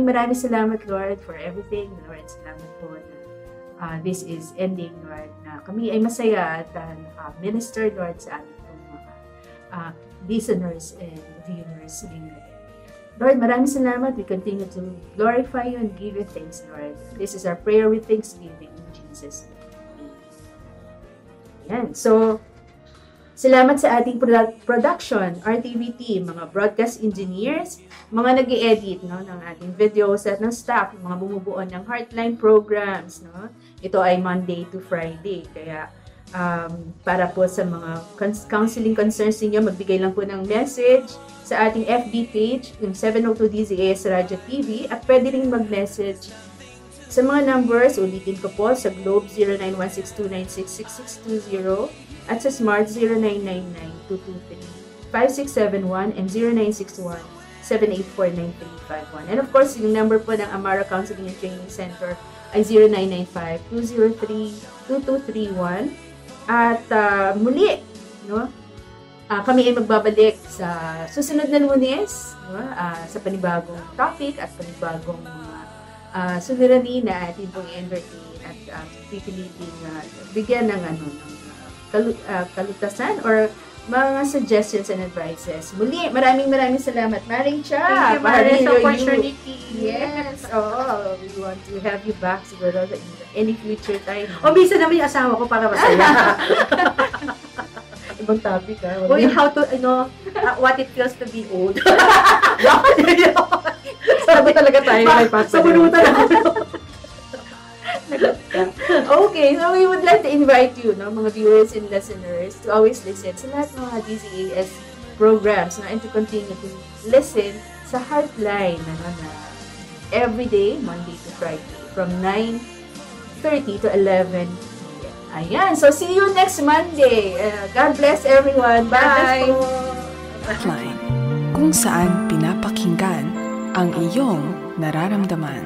Maraming salamat, Lord, for everything. Lord, salamat po na this is ending, Lord, na kami ay masaya at minister, Lord, sa aming mga listeners and viewers ngayong gabi. Lord, maraming salamat. We continue to glorify you and give you thanks, Lord. This is our prayer with thanksgiving in Jesus' name. Ayan. So, salamat sa ating production, RTV team, mga broadcast engineers, mga nag-i-edit ng ating videos at ng staff, mga bumubuo ng Heartline programs. Ito ay Monday to Friday. Kaya, para po sa mga counseling concerns ninyo, magbigay lang po ng message sa ating FB page, yung 702 DZAS Radio TV, at pwede rin mag-message sa mga numbers, ulitin ko po, sa Globe 0916296620 at sa Smart 0999-223-5671 and 0961-784-9351. And of course, yung number po ng Amara Counseling and Training Center ay 0995-203-2231. At muli, kami ay magbabalik sa susunod na Lunes sa panibagong topic at panibagong suliranin na atin pong i-entertain at pipilitin bigyan ng kalutasan or mga suggestions and advices. Muli, maraming salamat, Maring Cha. Thank you, Maring, sa opportunity. Yes. We want to have you back siguro in any future time. Bisa naman yung asawa ko para masaya. Ibang topic, Uy, how to, what it feels to be old. Sabi talaga tayo may pasok. Sabunutan ako. Okay, so we would like to invite you, mga viewers and listeners, to always listen sa lahat ng mga DZAS programs, and to continue to listen sa Heartline na every day, Monday to Friday, from 9:30 to 11 p.m. Ayan, so see you next Monday. God bless everyone. Bye! Heartline, kung saan pinapakinggan ang iyong nararamdaman.